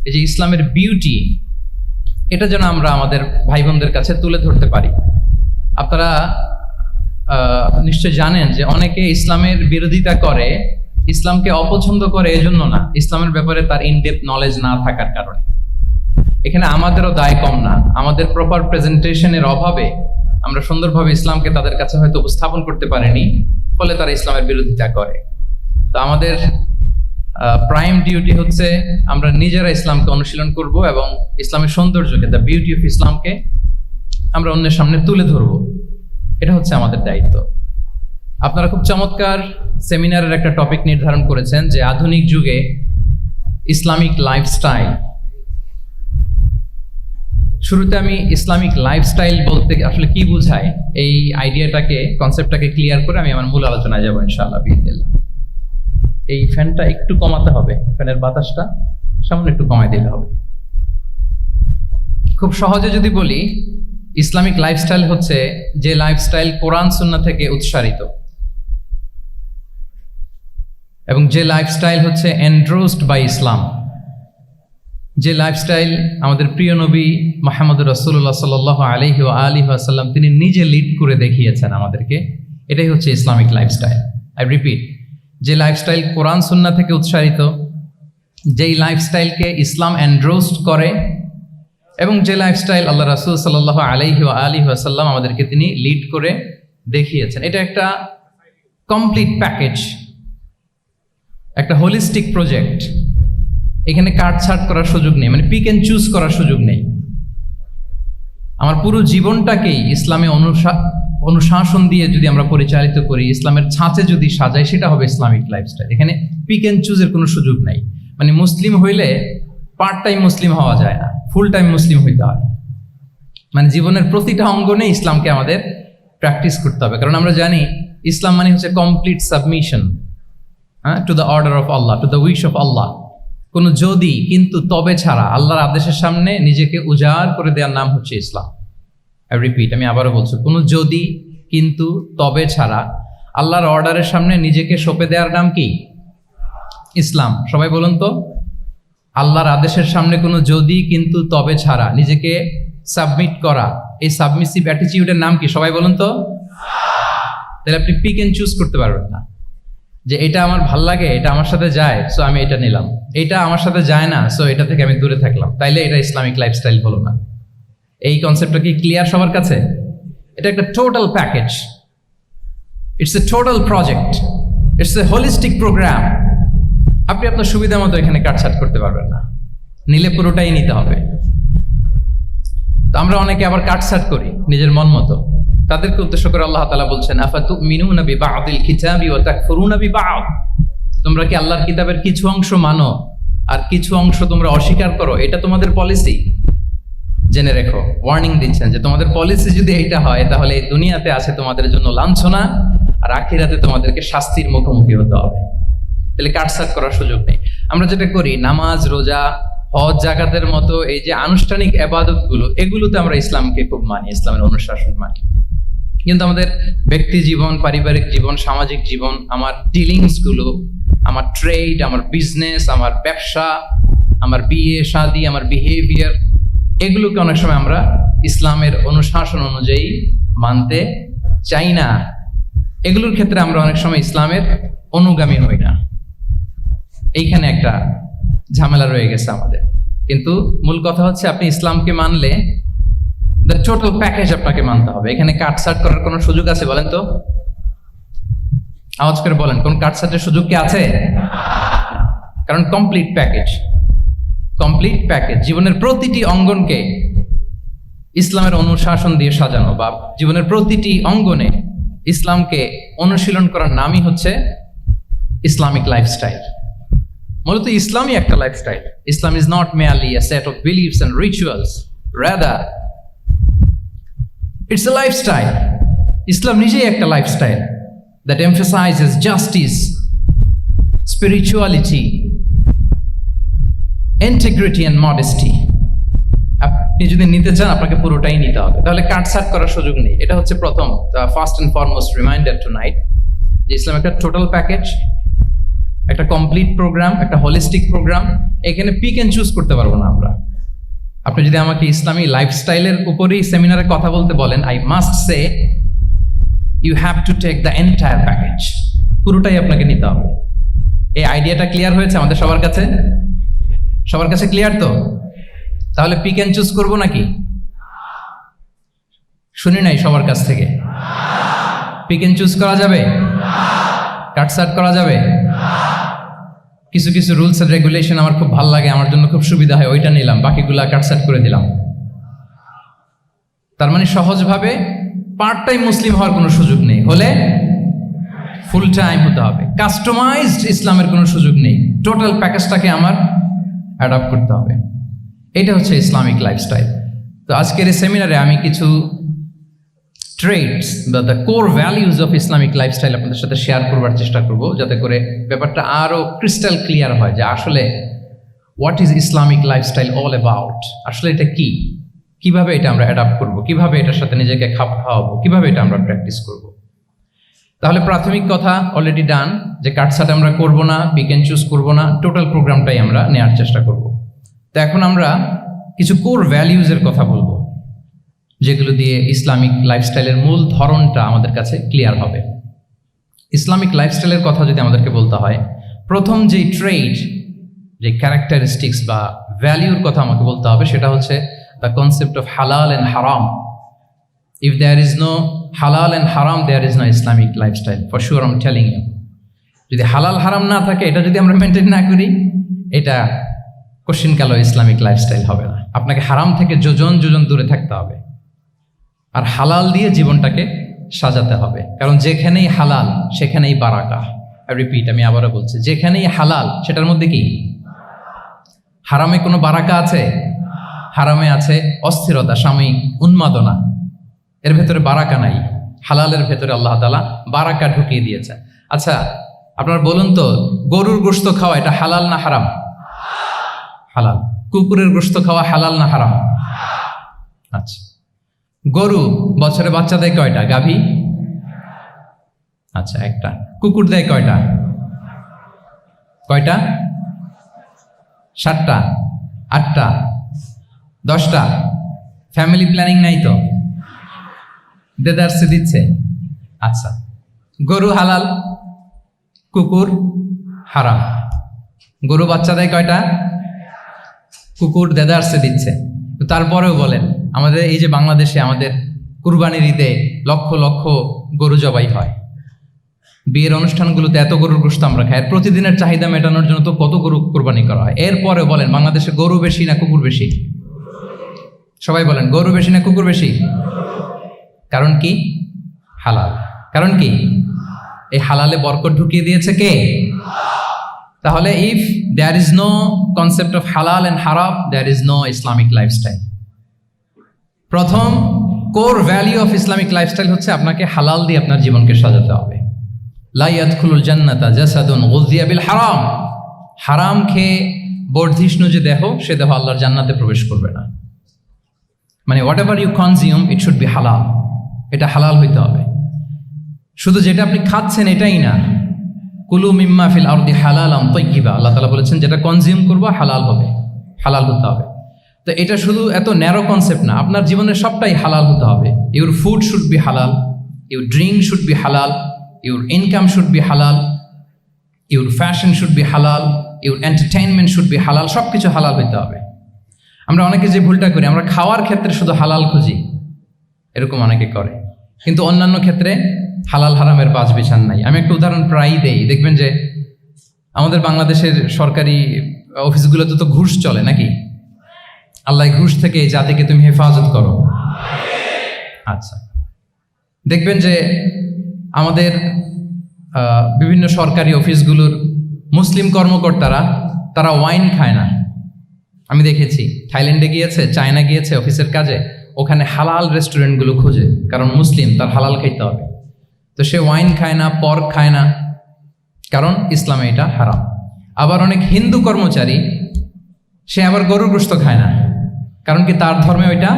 এই যে ইসলামের বিউটি, এটা যেন আমরা আমাদের ভাই বোনদের কাছে তুলে ধরতে পারি। আপনারা নিশ্চয় জানেন যে অনেকে ইসলামের বিরোধিতা করে, ইসলামকে অপছন্দ করে এজন্য না, ইসলামের ব্যাপারে তার ইনডেপথ নলেজ না থাকার কারণে। এখানে আমাদেরও দায় কম না, আমাদের প্রপার প্রেজেন্টেশনের অভাবে আমরা সুন্দরভাবে ইসলামকে তাদের কাছে হয়তো উপস্থাপন করতে পারিনি, ফলে তারা ইসলামের বিরোধিতা করে। তো আমাদের প্রাইম ডিউটি হচ্ছে আমরা নিজেরা ইসলামকে অনুশীলন করব এবং ইসলামের সৌন্দর্যকে, দ্য বিউটি অফ ইসলামকে আমরা অন্যের সামনে তুলে ধরব। এটা হচ্ছে আমাদের দায়িত্ব। আপনারা খুব চমৎকার সেমিনারের একটা টপিক নির্ধারণ করেছেন যে আধুনিক যুগে ইসলামিক লাইফস্টাইল। শুরুতে আমি ইসলামিক লাইফস্টাইল বলতে আসলে কি বোঝায় এই আইডিয়াটাকে, কনসেপ্টটাকে ক্লিয়ার করে আমি আমার মূল আলোচনায় যাবো ইনশাআল্লাহ বিইজনিল্লাহ। এই ফ্যানটা একটু কমাতে হবে, ফ্যানের বাতাসটা সামান্য একটু কমাই দিলে হবে। খুব সহজে যদি বলি, ইসলামিক লাইফস্টাইল হচ্ছে যে লাইফস্টাইল কোরআন সুন্নাহ থেকে উৎসারিত এবং যে লাইফস্টাইল হচ্ছে এন্ডোর্সড বাই ইসলাম, যে লাইফস্টাইল আমাদের প্রিয় নবী মুহাম্মদুর রাসূলুল্লাহ সাল্লাল্লাহু আলাইহি ওয়া আলিহি ওয়াসাল্লাম তিনি নিজে লিড করে দেখিয়েছেন আমাদেরকে, এটাই হচ্ছে ইসলামিক লাইফস্টাইল। আই রিপিট, যে লাইফস্টাইল কোরআন সুন্নাহ থেকে উৎসারিত, যেই লাইফস্টাইলকে ইসলাম এন্ডোর্সড করে এবং যে লাইফস্টাইল আল্লাহ রাসূল সাল্লাল্লাহু আলাইহি ওয়া আলিহি ওয়াসাল্লাম আমাদেরকে তিনি লিড করে দেখিয়েছেন, এটা একটা কমপ্লিট প্যাকেজ, একটা হোলিস্টিক প্রজেক্ট। এখানে কাটছাট করার সুযোগ নেই, মানে পিক এন্ড চুজ করার সুযোগ নেই। আমার পুরো জীবনটাকেই ইসলামে অনুশাসন দিয়ে যদি আমরা পরিচালিত করি, ইসলামের ছাঁচে যদি সাজাই, সেটা হবে ইসলামিক লাইফস্টাইল। এখানে পিক এন্ড চুজের কোনো সুযোগ নাই। মানে মুসলিম হইলে পার্ট টাইম মুসলিম হওয়া যায় না, ফুল টাইম মুসলিম হইতে হয়। মানে জীবনের প্রতিটা অঙ্গনে ইসলামকে আমাদের প্র্যাকটিস করতে হবে, কারণ আমরা জানি ইসলাম মানে হচ্ছে complete submission to the order of Allah, to the wish of Allah. কোনো যদি, কিন্তু, তবে ছাড়া আল্লাহর আদেশের সামনে নিজেকে উজাড় করে দেওয়ার নাম হচ্ছে ইসলাম। আই রিপিট, আমি আবারও বলছি, কোনো যদি, কিন্তু, তবে ছাড়া আল্লাহর অর্ডারের সামনে নিজেকে সঁপে দেওয়ার নাম কি? ইসলাম। সবাই বলুন তো, আল্লাহর আদেশের সামনে কোনো যদি, কিন্তু, তবে ছাড়া নিজেকে সাবমিট করা, এই সাবমিসিভ অ্যাটিটিউডের নাম কি? সবাই বলুন তো। তাহলে আপনি পিক এন্ড চুজ করতে পারবেন না যে এটা আমার ভাল লাগে, এটা আমার সাথে যায়, সো আমি এটা নিলাম, এটা আমার সাথে যায় না, সো এটা থেকে আমি দূরে থাকলাম। তাইলে এটা ইসলামিক লাইফস্টাইল হলো না। এই কনসেপ্টটা কি ক্লিয়ার সবার কাছে? এটা একটা total package, it's a total project, it's a holistic programme. আপনি আপনার সুবিধা মতো এখানে কাটছাট করতে পারবেন না, নিলে পুরোটাই নিতে হবে। তো আমরা অনেকে আবার কাটছাট করি নিজের মন মতো। তাদেরকে উদ্দেশ্য করে আল্লাহ তাআলা বলছেন, আফাতুমিনুনা বিবা'দিল কিতাবি ওয়া তাকফুরুনা বিবা'দ। তোমরা কি আল্লাহর কিতাবের কিছু অংশ মানো আর কিছু অংশ তোমরা অস্বীকার করো? এটা তোমাদের পলিসি? জেনে রেখো, ওয়ার্নিং দিচ্ছেন যে তোমাদের পলিসি যদি এইটা হয়, তাহলে এই দুনিয়াতে আছে তোমাদের জন্য লাঞ্ছনা, আর আখিরাতে তোমাদেরকে শাস্তির মুখোমুখি হতে হবে। তাহলে কাটছাট করার সুযোগ নেই। আমরা যেটা করি, নামাজ, রোজা, হজ, যাকাতের মতো এই যে আনুষ্ঠানিক ইবাদতগুলো, এগুলোতে আমরা ইসলামকে খুব মানি, ইসলামের অনুশাসন মানি। কিন্তু আমাদের ব্যক্তি জীবন, পারিবারিক জীবন, সামাজিক জীবন, আমার ডিলিংস গুলো, আমার ট্রেড, আমার বিজনেস, আমার ব্যবসা, আমার বিয়ে শাদী, আমার বিহেভিয়ার, এগুলোকে অনেক সময় আমরা ইসলামের অনুশাসন অনুযায়ী মানতে চাই না। এগুলোর ক্ষেত্রে আমরা অনেক সময় ইসলামের অনুগামী হই না। এইখানে একটা ঝামেলা রয়ে গেছে আমাদের। কিন্তু মূল কথা হচ্ছে, আপনি ইসলামকে মানলে দ্য টোটাল প্যাকেজ আপনাকে মানতে হবে। এখানে কাটছাট করার কোনো সুযোগ আছে বলেন তো? আওয়াজ করে বলেন, কোন কাটছাটের সুযোগ কি আছে? কারণ কমপ্লিট প্যাকেজ, কমপ্লিট প্যাকেজ। জীবনের প্রতিটি অঙ্গনকে ইসলামের অনুশাসন দিয়ে সাজানো, বা জীবনের প্রতিটি অঙ্গনে ইসলামকে অনুশীলন করার নামই হচ্ছে ইসলামিক লাইফস্টাইল। মূলত ইসলামই একটা lifestyle. Islam is not merely a set of beliefs and rituals, rather it's a lifestyle. ইসলাম নিজেই একটা lifestyle that emphasizes justice, spirituality, integrity and modesty. আপনি যদি নিতে চান, আপনাকে পুরোটাই নিতে হবে, তাহলে কাটছাট করার সুযোগ নেই। এটা হচ্ছে প্রথম, first and foremost reminder tonight, যে ইসলাম একটা টোটাল প্যাকেজ। একটা কমপ্লিট প্রোগ্রাম, একটা হোলিস্টিক প্রোগ্রাম। এখানে পিক অ্যান্ড চুজ করতে পারবো না আমরা। আপনি যদি আমাকে ইসলামী লাইফস্টাইলের উপরেই সেমিনারে কথা বলতে বলেন, I must say you have to take the entire package, পুরোটাই আপনাকে নিতে হবে। এই আইডিয়াটা ক্লিয়ার হয়েছে আমাদের সবার কাছে? সবার কাছে ক্লিয়ার তো? তাহলে পিক অ্যান্ড চুজ করবো নাকি? শুনি নাই সবার কাছ থেকে। পিক অ্যান্ড চুজ করা যাবে? কাটসাট করা যাবে? কিছু কিছু রুলস এন্ড রেগুলেশন আমার খুব ভালো লাগে, আমার জন্য খুব সুবিধা হয়, ওইটা নিলাম, বাকিগুলা কাটসাট করে দিলাম। তার মানে সহজভাবে পার্ট টাইম মুসলিম হওয়ার কোনো সুযোগ নেই, হলে ফুল টাইম হতে হবে। কাস্টমাইজড ইসলামের কোনো সুযোগ নেই, টোটাল প্যাকেজটাকে আমার অ্যাডাপ্ট করতে হবে। এটা হচ্ছে ইসলামিক লাইফস্টাইল। তো আজকের এই সেমিনারে আমি কিছু ট্রেটস বা the core values of Islamic lifestyle আপনাদের সাথে শেয়ার করবার চেষ্টা করব, যাতে করে ব্যাপারটা আরও ক্রিস্টাল ক্লিয়ার হয় যে আসলে what is Islamic lifestyle all about. আসলে এটা কি, কিভাবে এটা আমরা অ্যাডাপ্ট করব, কিভাবে এটার সাথে নিজেকে খাপ খাওয়াবো, কিভাবে এটা আমরা প্র্যাকটিস করব। তাহলে প্রাথমিক কথা অলরেডি ডান, যে কাটসাট আমরা করব না, পিক অ্যান্ড চুজ করবো না, টোটাল প্রোগ্রামটাই আমরা নেওয়ার চেষ্টা করব। তো এখন আমরা কিছু কোর ভ্যালিউজের কথা বলবো, যেগুলো দিয়ে ইসলামিক লাইফস্টাইলের মূল ধরনটা আমাদের কাছে ক্লিয়ার হবে। ইসলামিক লাইফস্টাইলের কথা যদি আমাদেরকে বলতে হয়, প্রথম যে ট্রেট, যে ক্যারেক্টারিস্টিক্স বা ভ্যালিউর কথা আমাকে বলতে হবে, সেটা হচ্ছে দ্য কনসেপ্ট অফ হালাল অ্যান্ড হারাম। ইফ দেয়ার ইজ নো হালাল অ্যান্ড হারাম, there is no Islamic lifestyle, for sure I am telling you. যদি হালাল হারাম না থাকে, এটা যদি আমরা মেনটেন না করি, এটা কোশ্চিন কালো ইসলামিক লাইফস্টাইল হবে না। আপনাকে হারাম থেকে যোজন যোজন দূরে থাকতে হবে, আর হালাল দিয়ে জীবনটাকে সাজাতে হবে। কারণ যেখানেই হালাল সেখানেই বারাকা। রিপিট, আমি আবারও বলছি, যেখানেই হালাল সেটার মধ্যে কি? হারামে কোনো বারাকা আছে? হারামে আছে অস্থিরতা, সাময়িক উন্মাদনা, এর ভেতরে বারাকা নাই। হালালের ভেতরে আল্লাহ তাআলা বারাকা ঢুকিয়ে দিয়েছে। আচ্ছা, আপনারা বলুন তো, গরুর গোশত খাওয়া এটা হালাল না হারাম? হালাল। কুকুরের গোশত খাওয়া হালাল না হারাম? আচ্ছা, গরু বছরে বাচ্চা দেয় কয়টা? গাভী? আচ্ছা, একটা। কুকুর দেয় কয়টা? কয়টা? 7টা, 8টা, 10টা? ফ্যামিলি প্ল্যানিং নাই তো? দেদারসে দিচ্ছে। আচ্ছা, গরু হালাল, কুকুর হারাম। গরু বাচ্চা দেয় কয়টা? কুকুর দেদারসে দিচ্ছে। তারপরেও বলেন, আমাদের এই যে বাংলাদেশে আমাদের কুরবানির ঈদে লক্ষ লক্ষ গরু জবাই হয়, বিয়ের অনুষ্ঠানগুলোতে এত গরুর গোশত আমরা খাই, প্রতিদিনের চাহিদা মেটানোর জন্য তো কত গরু কুরবানি করা হয়। এরপরে বলেন, বাংলাদেশে গরু বেশি না কুকুর বেশি? সবাই বলেন, গরু বেশি না কুকুর বেশি? কারণ কি? হালাল। কারণ কি? এই হালালে বরকত ঢুকিয়ে দিয়েছে কে? তাহলে if there is no concept of হালাল অ্যান্ড হারাম, there is no Islamic lifestyle. প্রথম core value of Islamic lifestyle হচ্ছে আপনাকে হালাল দিয়ে আপনার জীবনকে সাজাতে হবে। লা ইয়াদখুলুল জান্নাতা জাসাদুন গুযিয়া বিল হারাম। হারাম খেয়ে বর্ধিষ্ণু যে দেহ, সে দেহ আল্লাহর জান্নাতে প্রবেশ করবে না। মানে whatever you consume, it should be হালাল। এটা হালাল হইতে হবে। শুধু যেটা আপনি খাচ্ছেন এটাই না, কুলু মিম্মা ফিল আরদি হালালান তাইয়্যিবা, আল্লাহ তাআলা বলেছেন যেটা কনজিউম করবো হালাল হবে, হালাল হতে হবে। তো এটা শুধু এত ন্যারো কনসেপ্ট না, আপনার জীবনের সবটাই হালাল হতে হবে। ইউর ফুড শুড বি হালাল, ইউর ড্রিঙ্ক শুড বি হালাল, ইউর ইনকাম শুড বি হালাল, ইউর ফ্যাশন শুড বি হালাল, ইউর এন্টারটেইনমেন্ট শুড বি হালাল। সব কিছু হালাল হইতে হবে। আমরা অনেকে যে ভুলটা করি, আমরা খাওয়ার ক্ষেত্রে শুধু হালাল খুঁজি, এরকম অনেকে করে, কিন্তু অন্যান্য ক্ষেত্রে হালাল হারামের বাজ বিছান নাই। আমি একটা উদাহরণ প্রায়ই দেই, দেখবেন যে আমাদের বাংলাদেশের সরকারি অফিসগুলোতে তো ঘুষ চলে নাকি? আল্লাহ ঘুষ থেকে এই জাতিকে তুমি হেফাজত করো। আচ্ছা, দেখবেন যে আমাদের বিভিন্ন সরকারি অফিসগুলোর মুসলিম কর্মকর্তারা, তারা ওয়াইন খায় না। আমি দেখেছি, থাইল্যান্ডে গিয়েছে, চায়না গিয়েছে অফিসের কাজে, ওখানে হালাল রেস্টুরেন্টগুলো খুঁজে, কারণ মুসলিম, তার হালাল খাইতে হবে। তো সে ওয়াইন খায় না, পর্ক খায় না, কারণ ইসলামে এটা হারাম। আবার অনেক হিন্দু কর্মচারী, সে আবার গরুর গোশত খায় না, কারণ কি তার ধর্মে ওইটা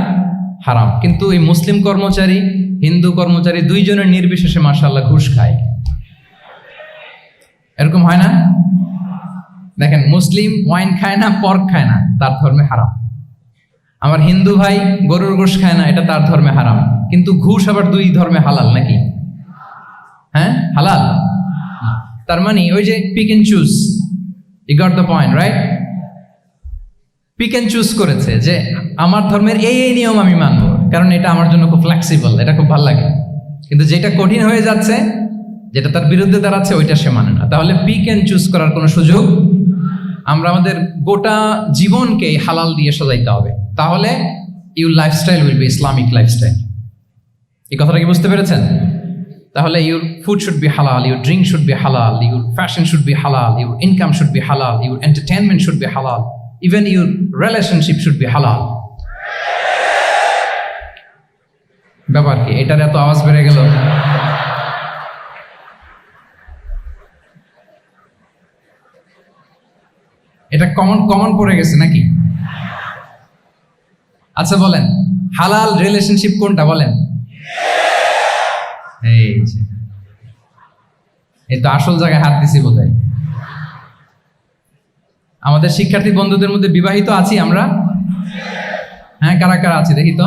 হারাম। কিন্তু এই মুসলিম কর্মচারী, হিন্দু কর্মচারী, দুইজনের নির্বিশেষে মাশাআল্লাহ ঘুষ খায়। এরকম হয় না? দেখেন, মুসলিম ওয়াইন খায় না, পর্ক খায় না, তার ধর্মে হারাম। আমার হিন্দু ভাই গরুর গোশ খায় না, এটা তার ধর্মে হারাম। কিন্তু ঘুষ আবার দুই ধর্মে হালাল নাকি? হ্যাঁ, হালাল। তার মানে ওই যে pick and choose, you got the point, right? Pick and choose করেছে যে আমার ধর্মের এই এই নিয়ম আমি মানবো, কারণ এটা আমার জন্য খুব ফ্লেক্সিবল, এটা খুব ভালো লাগে। কিন্তু যেটা কঠিন হয়ে যাচ্ছে, যেটা তার বিরুদ্ধে দাঁড়াচ্ছে, ওইটা সে মানে না। তাহলে পিক এন্ড চুজ করার কোনো সুযোগ। আমরা আমাদের গোটা জীবনকে হালাল দিয়ে সাজাইতে হবে, তাহলে your lifestyle will be Islamic lifestyle. এই কথাটা কি বুঝতে পেরেছেন? তাহলে ইউর ফুড শুড বি হালাল, ইউর ড্রিঙ্ক শুড বি হালাল, ইউর ফ্যাশন শুড বি হালাল, ইউর ইনকাম শুড বি হালাল, ইউর এন্টারটেনমেন্ট শুড বি হালাল, even your relationship should be হালাল। ব্যাপার কি? এটার এত আওয়াজ বেড়ে গেল। এটা কমন পড়ে গেছে নাকি? আচ্ছা বলেন, হালাল রিলেশনশিপ কোনটা বলেন? এই তো আসল জায়গায় হাত দিছি বোধহয়। আমাদের শিক্ষার্থী বন্ধুদের মধ্যে বিবাহিত আছি আমরা? হ্যাঁ, কারা কারা আছি দেখি তো।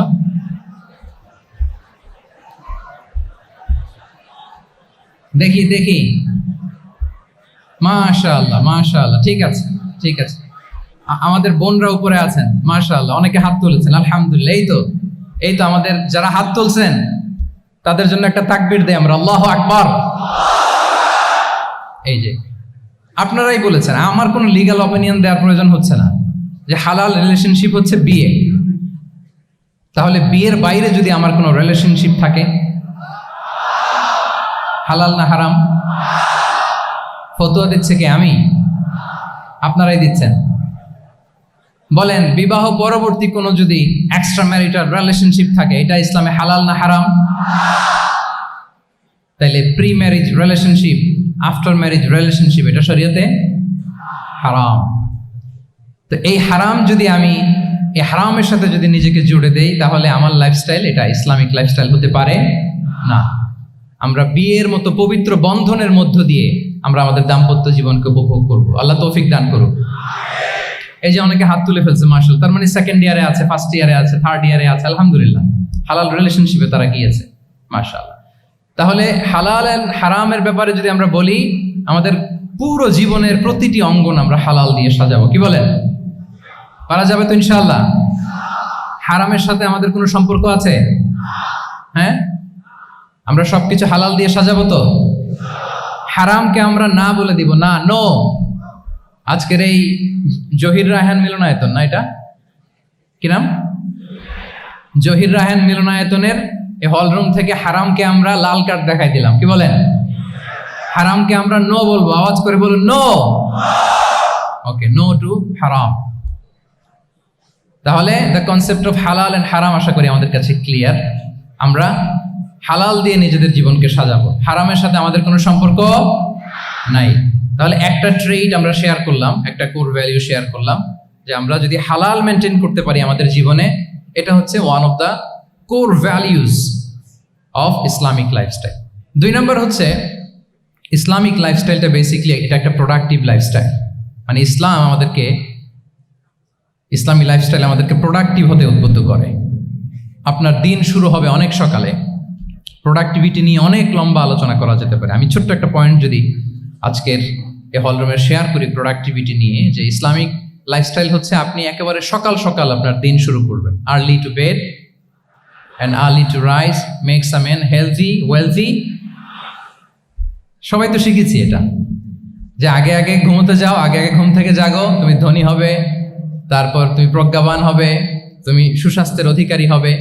দেখি মাশাআল্লাহ মাশাআল্লাহ, ঠিক আছে ঠিক আছে। আমাদের বোনরা উপরে আছেন, মাশাআল্লাহ, অনেকে হাত তুলেছেন, আলহামদুলিল্লাহ। এই তো আমাদের যারা হাত তুলছেন তাদের জন্য একটা তাকবীর দেই আমরা, আল্লাহু আকবার। এই যে আপনারাই বলেছেন, আমার কোনো লিগ্যাল অপিনিয়ন দেওয়ার প্রয়োজন হচ্ছে না, যে হালাল রিলেশনশিপ হচ্ছে বিয়ে। তাহলে বিয়ের বাইরে যদি আমার কোনো রিলেশনশিপ থাকে, হালাল না হারাম? ফতোয়া দিচ্ছে কে? আমি? আপনারাই দিচ্ছেন। বলেন, বিবাহ পরবর্তী কোনো যদি এক্সট্রা ম্যারিটাল রিলেশনশিপ থাকে, এটা ইসলামে হালাল না হারাম? তাইলে pre marriage relationship, after marriage relationship, এটা শরীয়তে হারাম। তো এই হারাম যদি আমি এই হারামের সাথে যদি নিজেকে জুড়ে দেই, তাহলে আমার লাইফস্টাইল এটা ইসলামিক লাইফস্টাইল হতে পারে না। আমরা বিয়ের মতো পবিত্র বন্ধনের মধ্য দিয়ে আমরা আমাদের দাম্পত্য জীবনকে উপভোগ করব। আল্লাহ তৌফিক দান করুন। এই যে অনেকে হাত তুলে ফেলছে, মাশাআল্লাহ, তার মানে সেকেন্ড ইয়ারে আছে, ফার্স্ট ইয়ারে আছে, থার্ড ইয়ারে আছে, আলহামদুলিল্লাহ, হালাল রিলেশনশিপে তারা গিয়েছে, মাশাআল্লাহ। তাহলে হালাল এন্ড হারামের ব্যাপারে যদি আমরা বলি, আমাদের পুরো জীবনের প্রতিটি অঙ্গন আমরা হালাল দিয়ে সাজাবো। কি বলেন? পারা যাবে তো ইনশাআল্লাহ? হারামের সাথে আমাদের কোনো সম্পর্ক আছে? হ্যাঁ, আমরা সবকিছু হালাল দিয়ে সাজাবো তো? হারামকে আমরা না বলে দিব, না, নো। আজকের এই জহির রায়হান মিলনায়তন, না এটা কি নাম? জহির রায়হান মিলনায়তনের এই হলরুম থেকে হারামকে আমরা লাল কার্ড দেখাই দিলাম। কি বলেন? হারামকে আমরা নো বলবো, আওয়াজ করে বলুন, নো। ওকে, নো টু হারাম। তাহলে দ্য কনসেপ্ট অফ হালাল এন্ড হারাম আশা করি আমাদের কাছে ক্লিয়ার। আমরা হালাল দিয়ে নিজেদের জীবনকে সাজাবো, হারামের সাথে আমাদের কোনো সম্পর্ক নাই। তাহলে একটা ট্রেড আমরা শেয়ার করলাম, একটা কোর ভ্যালু শেয়ার করলাম, যে আমরা যদি হালাল মেনটেন করতে পারি আমাদের জীবনে, এটা হচ্ছে one of the core values of Islamic lifestyle. 2 নম্বর হচ্ছে, ইসলামিক লাইফস্টাইলটা বেসিক্যালি এটা একটা প্রোডাক্টিভ লাইফস্টাইল। মানে ইসলামী লাইফস্টাইল আমাদেরকে প্রোডাক্টিভ হতে উদ্বুদ্ধ করে। আপনার দিন শুরু হবে অনেক সকালে, প্রোডাক্টিভিটি নিয়ে অনেক লম্বা আলোচনা করা যেতে পারে। আমি ছোট্ট একটা পয়েন্ট যদি আজকের এই হলরুমে শেয়ার করি প্রোডাক্টিভিটি নিয়ে, যে ইসলামিক লাইফস্টাইল হচ্ছে আপনি একেবারে সকাল সকাল আপনার দিন শুরু করবেন। Early to bed and early to rise makes a man healthy wealthy. সবাই তো শিখেছি এটা, যে আগে আগে ঘুমোতে যাও, আগে আগে ঘুম থেকে জাগো, তুমি ধনী হবে, তারপর তুমি প্রজ্ঞাবান হবে, তুমি সুস্বাস্থ্যের অধিকারী হবে।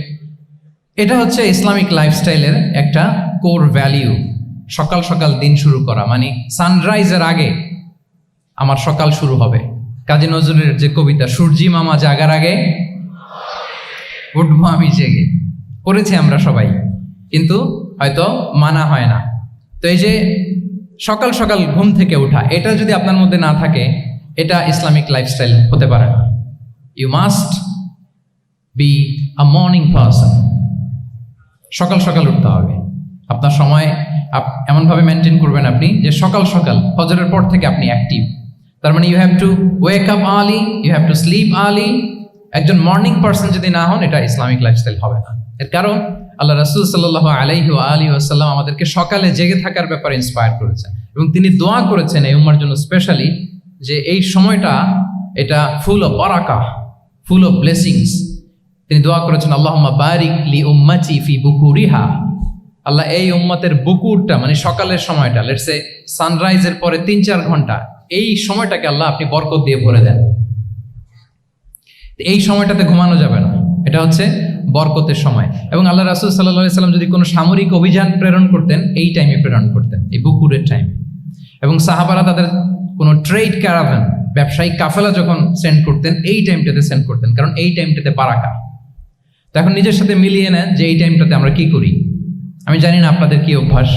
এটা হচ্ছে ইসলামিক লাইফস্টাইলের একটা কোর ভ্যালিউ। সকাল সকাল দিন শুরু করা, মানে সানরাইজের আগে আমার সকাল শুরু হবে। কাজী নজরুলের যে কবিতা, সূর্যি মামা জাগার আগে উঠবো আমি জেগে, পড়েছি আমরা সবাই, কিন্তু হয়তো মানা হয় না। তো এই যে সকাল সকাল ঘুম থেকে ওঠা, এটা যদি আপনার মধ্যে না থাকে, এটা ইসলামিক লাইফস্টাইল হতে পারে না। You must be a morning person. সকাল সকাল উঠতে হবে। আপনার সময় এমনভাবে মেনটেন করবেন আপনি, যে সকাল সকাল ফজরের পর থেকে আপনি অ্যাক্টিভ। তার মানে you have to wake up early, you have to sleep early. একজন মর্নিং পার্সন যদি না হন, এটা ইসলামিক লাইফস্টাইল হবে না। এর কারণ আল্লাহ রাসূল সাল্লাল্লাহু আলাইহি ওয়া আলিহি ওয়াসাল্লাম আমাদেরকে সকালে জেগে থাকার ব্যাপারে ইন্সপায়ার করেছেন, এবং তিনি দোয়া করেছেন এই উম্মার জন্য স্পেশালি, যে এই সময়টা এটা ফুল অফ বারাকা, ফুল অফ ব্লেসিংস। তিনি দোয়া করেছেন, আল্লাহুম্মা বারিক লি উম্মতি ফি বুকুরিহা। আল্লাহ এই উম্মতের বুকুরটা, মানে সকালের সময়টা, লেটস সে সানরাইজের পরে 3-4 ঘন্টা, এই সময়টাকে আল্লাহ আপনি বরকত দিয়ে ভরে দেন। এই সময়টাতে ঘুমানো যাবে না, এটা হচ্ছে বরকতের সময়। এবং আল্লাহ রাসূল সাল্লাল্লাহু আলাইহি সাল্লাম যদি কোনো সামরিক অভিযান প্রেরণ করতেন, এই টাইমে প্রেরণ করতেন, এই বুকুরের টাইম। এবং সাহাবারা তাদের কোনো ট্রেড ক্যারাভান, ব্যবসায়িক কাফেলা যখন সেন্ড করতেন, এই টাইমটাতে সেন্ড করতেন, কারণ এই টাইমটাতে বারাকা। তো এখন নিজের সাথে মিলিয়ে নেন যে এই টাইমটাতে আমরা কি করি। আমি জানি না আপনাদের কি অভ্যাস।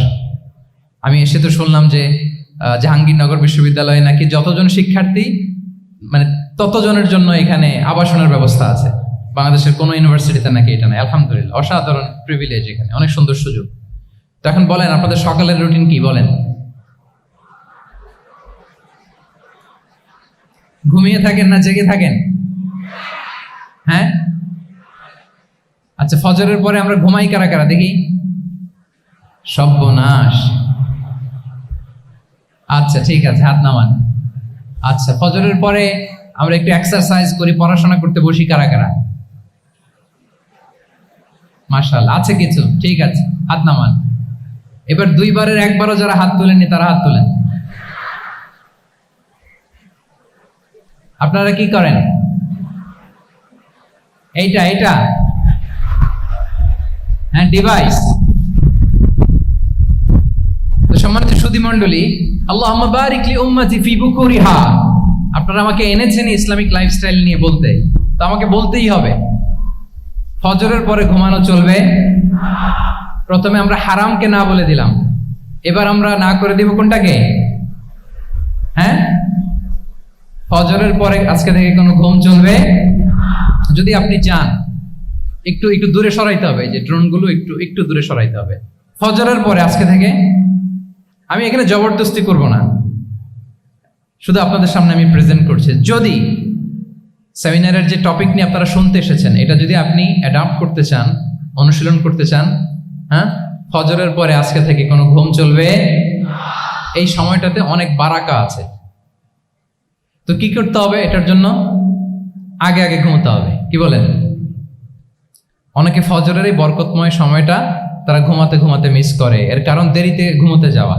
আমি এসে তো শুনলাম যে জাহাঙ্গীরনগর বিশ্ববিদ্যালয়ে নাকি যতজন শিক্ষার্থী, মানে ততজনের জন্য এখানে আবাসনের ব্যবস্থা আছে। বাংলাদেশের কোনো ইউনিভার্সিটিতে নাকি এটা নেই। আলহামদুলিল্লাহ, অসাধারণ প্রিভিলেজ, এখানে অনেক সুন্দর সুযোগ। তো এখন বলেন, আপনাদের সকালের রুটিন কি বলেন? ঘুমিয়ে থাকেন না জেগে থাকেন? হ্যাঁ, আচ্ছা, ফজরের পরে আমরা ঘুমাই কারা কারা দেখি? সর্বনাশ। আচ্ছা ঠিক আছে, হাত নামান। আচ্ছা, ফজরের পরে আমরা একটু এক্সারসাইজ করি, পড়াশোনা করতে বসি কারা কারা? মাশাআল্লাহ, আছে কিছু, ঠিক আছে, হাত নামান। এবার 2 বারের 1 বারও যারা হাত তোলেননি তারা হাত তোলেন। আপনারা কি করেন? এইটা হ্যাঁ, ডিভাইস। তো সম্মানিত সুধী মণ্ডলী, আল্লাহুম্মা বারিক লি উম্মতি ফি বুকুরিহা। আপনারা আমাকে এনেছেন ইসলামিক লাইফস্টাইল নিয়ে বলতে, তো আমাকে বলতেই হবে, ফজরের পরে ঘুমানো চলবে। প্রথমে আমরা হারামকে না বলে দিলাম, এবার আমরা না করে দিব কোনটাকে? হ্যাঁ, ফজরের পরে আজকে থেকে কোনো ঘুম চলবে। যদি আপনি চান, একটু দূরে সরাইতে হবে, যে ড্রোনগুলো একটু দূরে সরাইতে হবে। ফজরের পরে আজকে থেকে, আমি এখানে জবরদস্তি করব না, শুধু আপনাদের সামনে আমি প্রেজেন্ট করছি। যদি সেমিনারের যে টপিক নিয়ে আপনারা শুনতে এসেছেন, এটা যদি আপনি অ্যাডাপ্ট করতে চান, অনুশীলন করতে চান, হ্যাঁ, ফজরের পরে আজকে থেকে কোনো ঘুম চলবে। এই সময়টাতে অনেক বারাকা আছে। তো কি করতে হবে? এটার জন্য আগে ঘুমোতে হবে। কি বলেন? অনেকে ফজরের এই বরকতময় সময়টা তারা ঘুমাতে মিস করে। এর কারণ দেরিতে ঘুমোতে যাওয়া।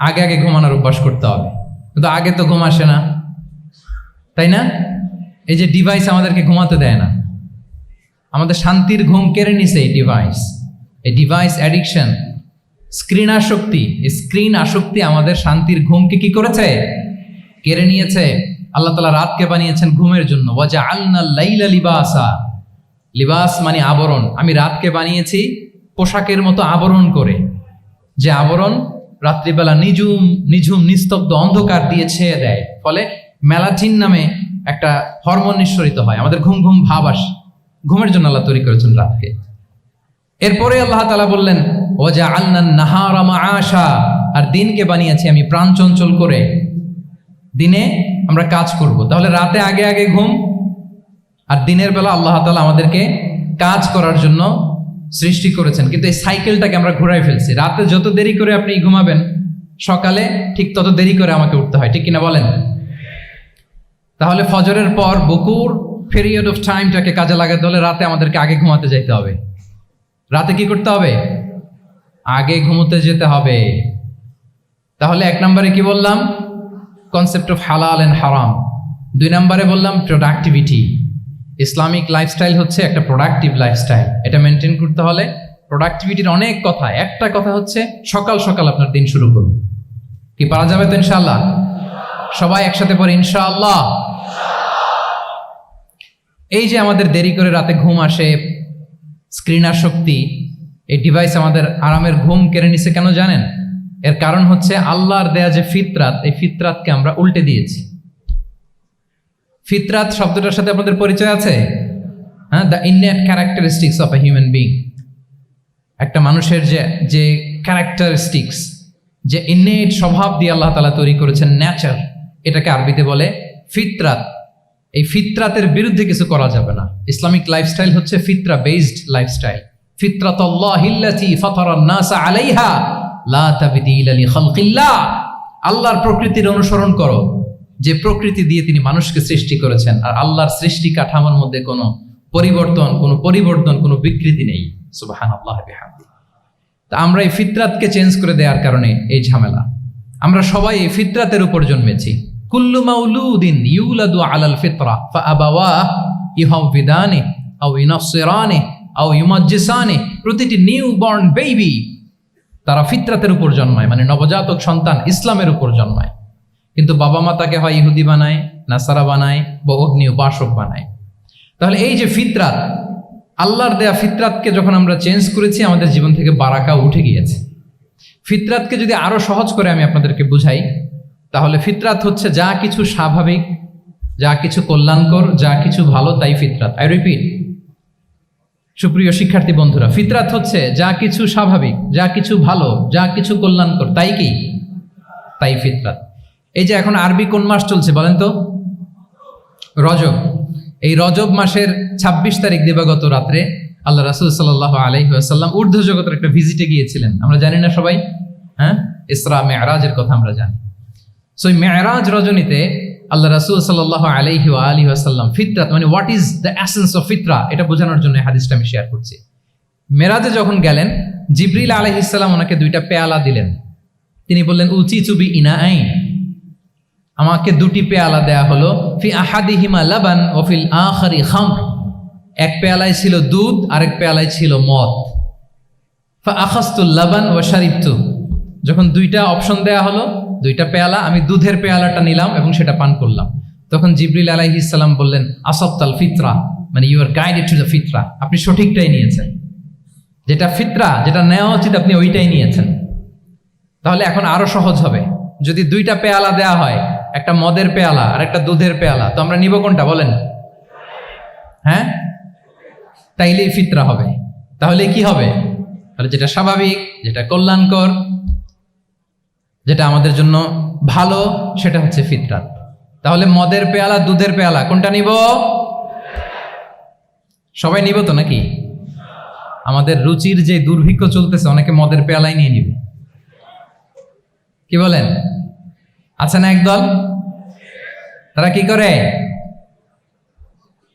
আগে ঘুমানোর অভ্যাস করতে হবে, কিন্তু আগে তো ঘুম আসে না, তাই না? এই যে ডিভাইস আমাদেরকে ঘুমাতে দেয় না, আমাদের শান্তির ঘুম কেড়ে নিছে এই ডিভাইস অ্যাডিকশন, স্ক্রিন আসক্তি আমাদের শান্তির ঘুমকে কি করেছে? কেড়ে নিয়েছে। আল্লাহ তাআলা রাতকে বানিয়েছেন ঘুমের জন্য। ওয়াজআলনাল লাইলা লিবাসা। লিবাস মানে আবরণ। আমি রাতকে বানিয়েছি পোশাকের মতো আবরণ করে, যে আবরণ রাত্রিবেলা নিঝুম নিস্তব্ধ অন্ধকার দিয়ে ছেয়ে দেয়। ফলে মেলাটিন নামে একটা হরমোন নিঃসরিত হয়, আমাদের ঘুম ভাব আসে। ঘুমের জন্য আল্লাহ তৈরি করেছেন রাতকে। এরপরে আল্লাহ তাআলা বললেন, ওয়াজআলনান নাহারা মাআশা। আর দিনকে বানিয়েছি আমি প্রাণ চঞ্চল করে, দিনে আমরা কাজ করব। তাহলে রাতে আগে ঘুম, আর দিনের বেলা আল্লাহ তাআলা আমাদেরকে কাজ করার জন্য সৃষ্টি করেছেন। কিন্তু এই সাইকেলটাকে আমরা ঘুরাই ফেলছি। রাতে যত দেরি করে আপনি ঘুমাবেন, সকালে ঠিক তত দেরি করে আমাকে উঠতে হয়, ঠিক কিনা বলেন? তাহলে ফজরের পর বুকুর পিরিয়ড অফ টাইমটাকে কাজে লাগাতে হলে রাতে আমাদেরকে আগে ঘুমাতে যেতে হবে। রাতে কি করতে হবে? আগে ঘুমোতে যেতে হবে। তাহলে 1 নম্বরে কি বললাম? কনসেপ্ট অফ হালাল এন্ড হারাম। 2 নম্বরে বললাম প্রোডাক্টিভিটি। ইসলামিক লাইফস্টাইল হচ্ছে একটা প্রোডাক্টিভ লাইফস্টাইল। এটা মেনটেন করতে হলে প্রোডাক্টিভিটির অনেক কথা। একটা কথা হচ্ছে সকাল আপনার দিন শুরু করুন। কি পারা যাবে তো ইনশাআল্লাহ? সবাই একসাথে পড়ে ইনশাআল্লাহ। এই যে আমাদের দেরি করে রাতে ঘুম আসে, স্ক্রিন আসক্তি, এই ডিভাইস আমাদের আরামের ঘুম কেড়ে নিছে কেন জানেন? এর কারণ হচ্ছে আল্লাহর দেয়া যে ফিতরাত, এই ফিতরাতকে আমরা উল্টে দিয়েছি। ফিতরাত শব্দটার সাথে আপনাদের পরিচয় আছে? হ্যাঁ, the innate characteristics of a human being. একটা মানুষের যে ক্যারেক্টারিস্টিক্স, যে ইননেট স্বভাব দিয়ে আল্লাহ তাআলা তৈরি করেছেন, নেচার, এটাকে আরবিতে বলে ফিতরাত। এই ফিতরাতের বিরুদ্ধে কিছু করা যাবে না। ইসলামিক লাইফস্টাইল হচ্ছে ফিতরা বেসড লাইফস্টাইল। ফিতরাতাল্লাহিল্লাতী ফাতারান নাস আলাইহা লা তাবদীলা লিখালকিল্লাহ। আল্লাহর প্রকৃতির অনুসরণ করো, যে প্রকৃতি দিয়ে তিনি মানুষকে সৃষ্টি করেছেন। আর আল্লাহর সৃষ্টি কাঠামোর মধ্যে কোনো পরিবর্তন, কোনো বিকৃতি নেই। সুবহানাল্লাহ বিহামদিহি। তা আমরা এই ফিতরাতকে চেঞ্জ করে দেওয়ার কারণে এই ঝামেলা। আমরা সবাই এই ফিতরাতের উপর জন্মেছি। কুল্লু মাউলুদিন ইউলাদু আলাল ফিতরা ফাআবাওয়াহু ইউহাউবিদানি আও ইউনাসসিরানি আও ইউমাজ্জিসানি। প্রতিটি নিউ বর্ন বেবি তারা ফিতরাতের উপর জন্মায়, মানে নবজাতক সন্তান ইসলামের উপর জন্মায়। কিন্তু বাবা মা তাকে হয় ইহুদি বানায়, নাসারা বানায় বা অগ্নি উপাসক বানায়। তাহলে এই যে ফিতরাত, আল্লাহর দেয়া ফিতরাতকে যখন আমরা চেঞ্জ করেছি, আমাদের জীবন থেকে বারাকা উঠে গিয়েছে। ফিতরাতকে যদি আরো সহজ করে আমি আপনাদেরকে বুঝাই, তাহলে ফিতরাত হচ্ছে যা কিছু স্বাভাবিক, যা কিছু কল্যাণকর, যা কিছু ভালো, তাই ফিতরাত। আই রিপিট, সুপ্রিয় শিক্ষার্থী বন্ধুরা, ফিতরাত হচ্ছে যা কিছু স্বাভাবিক, যা কিছু ভালো, যা কিছু কল্যাণকর, তাই কি? তাই ফিতরাত। এই যে এখন আরবি কোন মাস চলছে বলেন তো? রজব। এই রজব মাসের ২৬ তারিখ দিবাগত রাত্রে আল্লাহ রাসূল সাল্লাল্লাহু আলাইহি ওয়াসাল্লাম ঊর্ধ্ব জগতের একটা ভিজিটে গিয়েছিলেন। আমরা জানি না সবাই? হ্যাঁ, ইসরা মেরাজের কথা আমরা জানি। সো এই মেরাজ রজনীতে আল্লাহ রাসূল সাল্লাল্লাহু আলাইহি ওয়া আলিহি ওয়াসাল্লাম ফিতরাত মানে what is the essence of ফিতরা, এটা বোঝানোর জন্য হাদিসটা আমি শেয়ার করছি। মেরাজে যখন গেলেন, জিবরিল আলাইহিস সালাম ওনাকে 2টা পেয়ালা দিলেন। তিনি বললেন উচিচু বি ইনাআইন, আমাকে 2টি পেয়ালা দেয়া হলো। ফি আহাদিহিমা লাবান ওয়া ফিল আখারি খামর, এক পেয়ালায় ছিল দুধ, আরেক পেয়ালায় ছিল মদ। ফা আখাযতুল লাবান ওয়া শারিবতু, যখন 2টা অপশন দেয়া হলো, 2টা পেয়ালা, আমি দুধের পেয়ালাটা নিলাম এবং সেটা পান করলাম। তখন জিবরিল আলাইহিস সালাম বললেন আসাবতাল ফিতরা, মানে you are guided to the ফিতরা, আপনি সঠিকটাই নিয়েছেন, যেটা ফিতরা, যেটা নেওয়া উচিত আপনি ওইটাই নিয়েছেন। তাহলে এখন আরো সহজ হবে, যদি 2টা পেয়ালা দেয়া হয়, একটা মদের পেয়ালা আর একটা দুধের পেয়ালা, তো আমরা নিব কোনটা বলেন? হ্যাঁ, তাইলেই ফিতরা হবে। তাহলে কি হবে? তাহলে যেটা স্বাভাবিক, যেটা কল্যাণকর, যেটা আমাদের জন্য ভালো, সেটা হচ্ছে ফিতরাত। তাহলে মদের পেয়ালা, দুধের পেয়ালা, কোনটা নিব? সবাই নিব তো নাকি? আমাদের রুচির যে দুর্ভিক্ষ চলতেছে, অনেকে মদের পেয়ালাই নিয়ে নিবে। কি বলেন? আছে না একদল, তারা কি করে?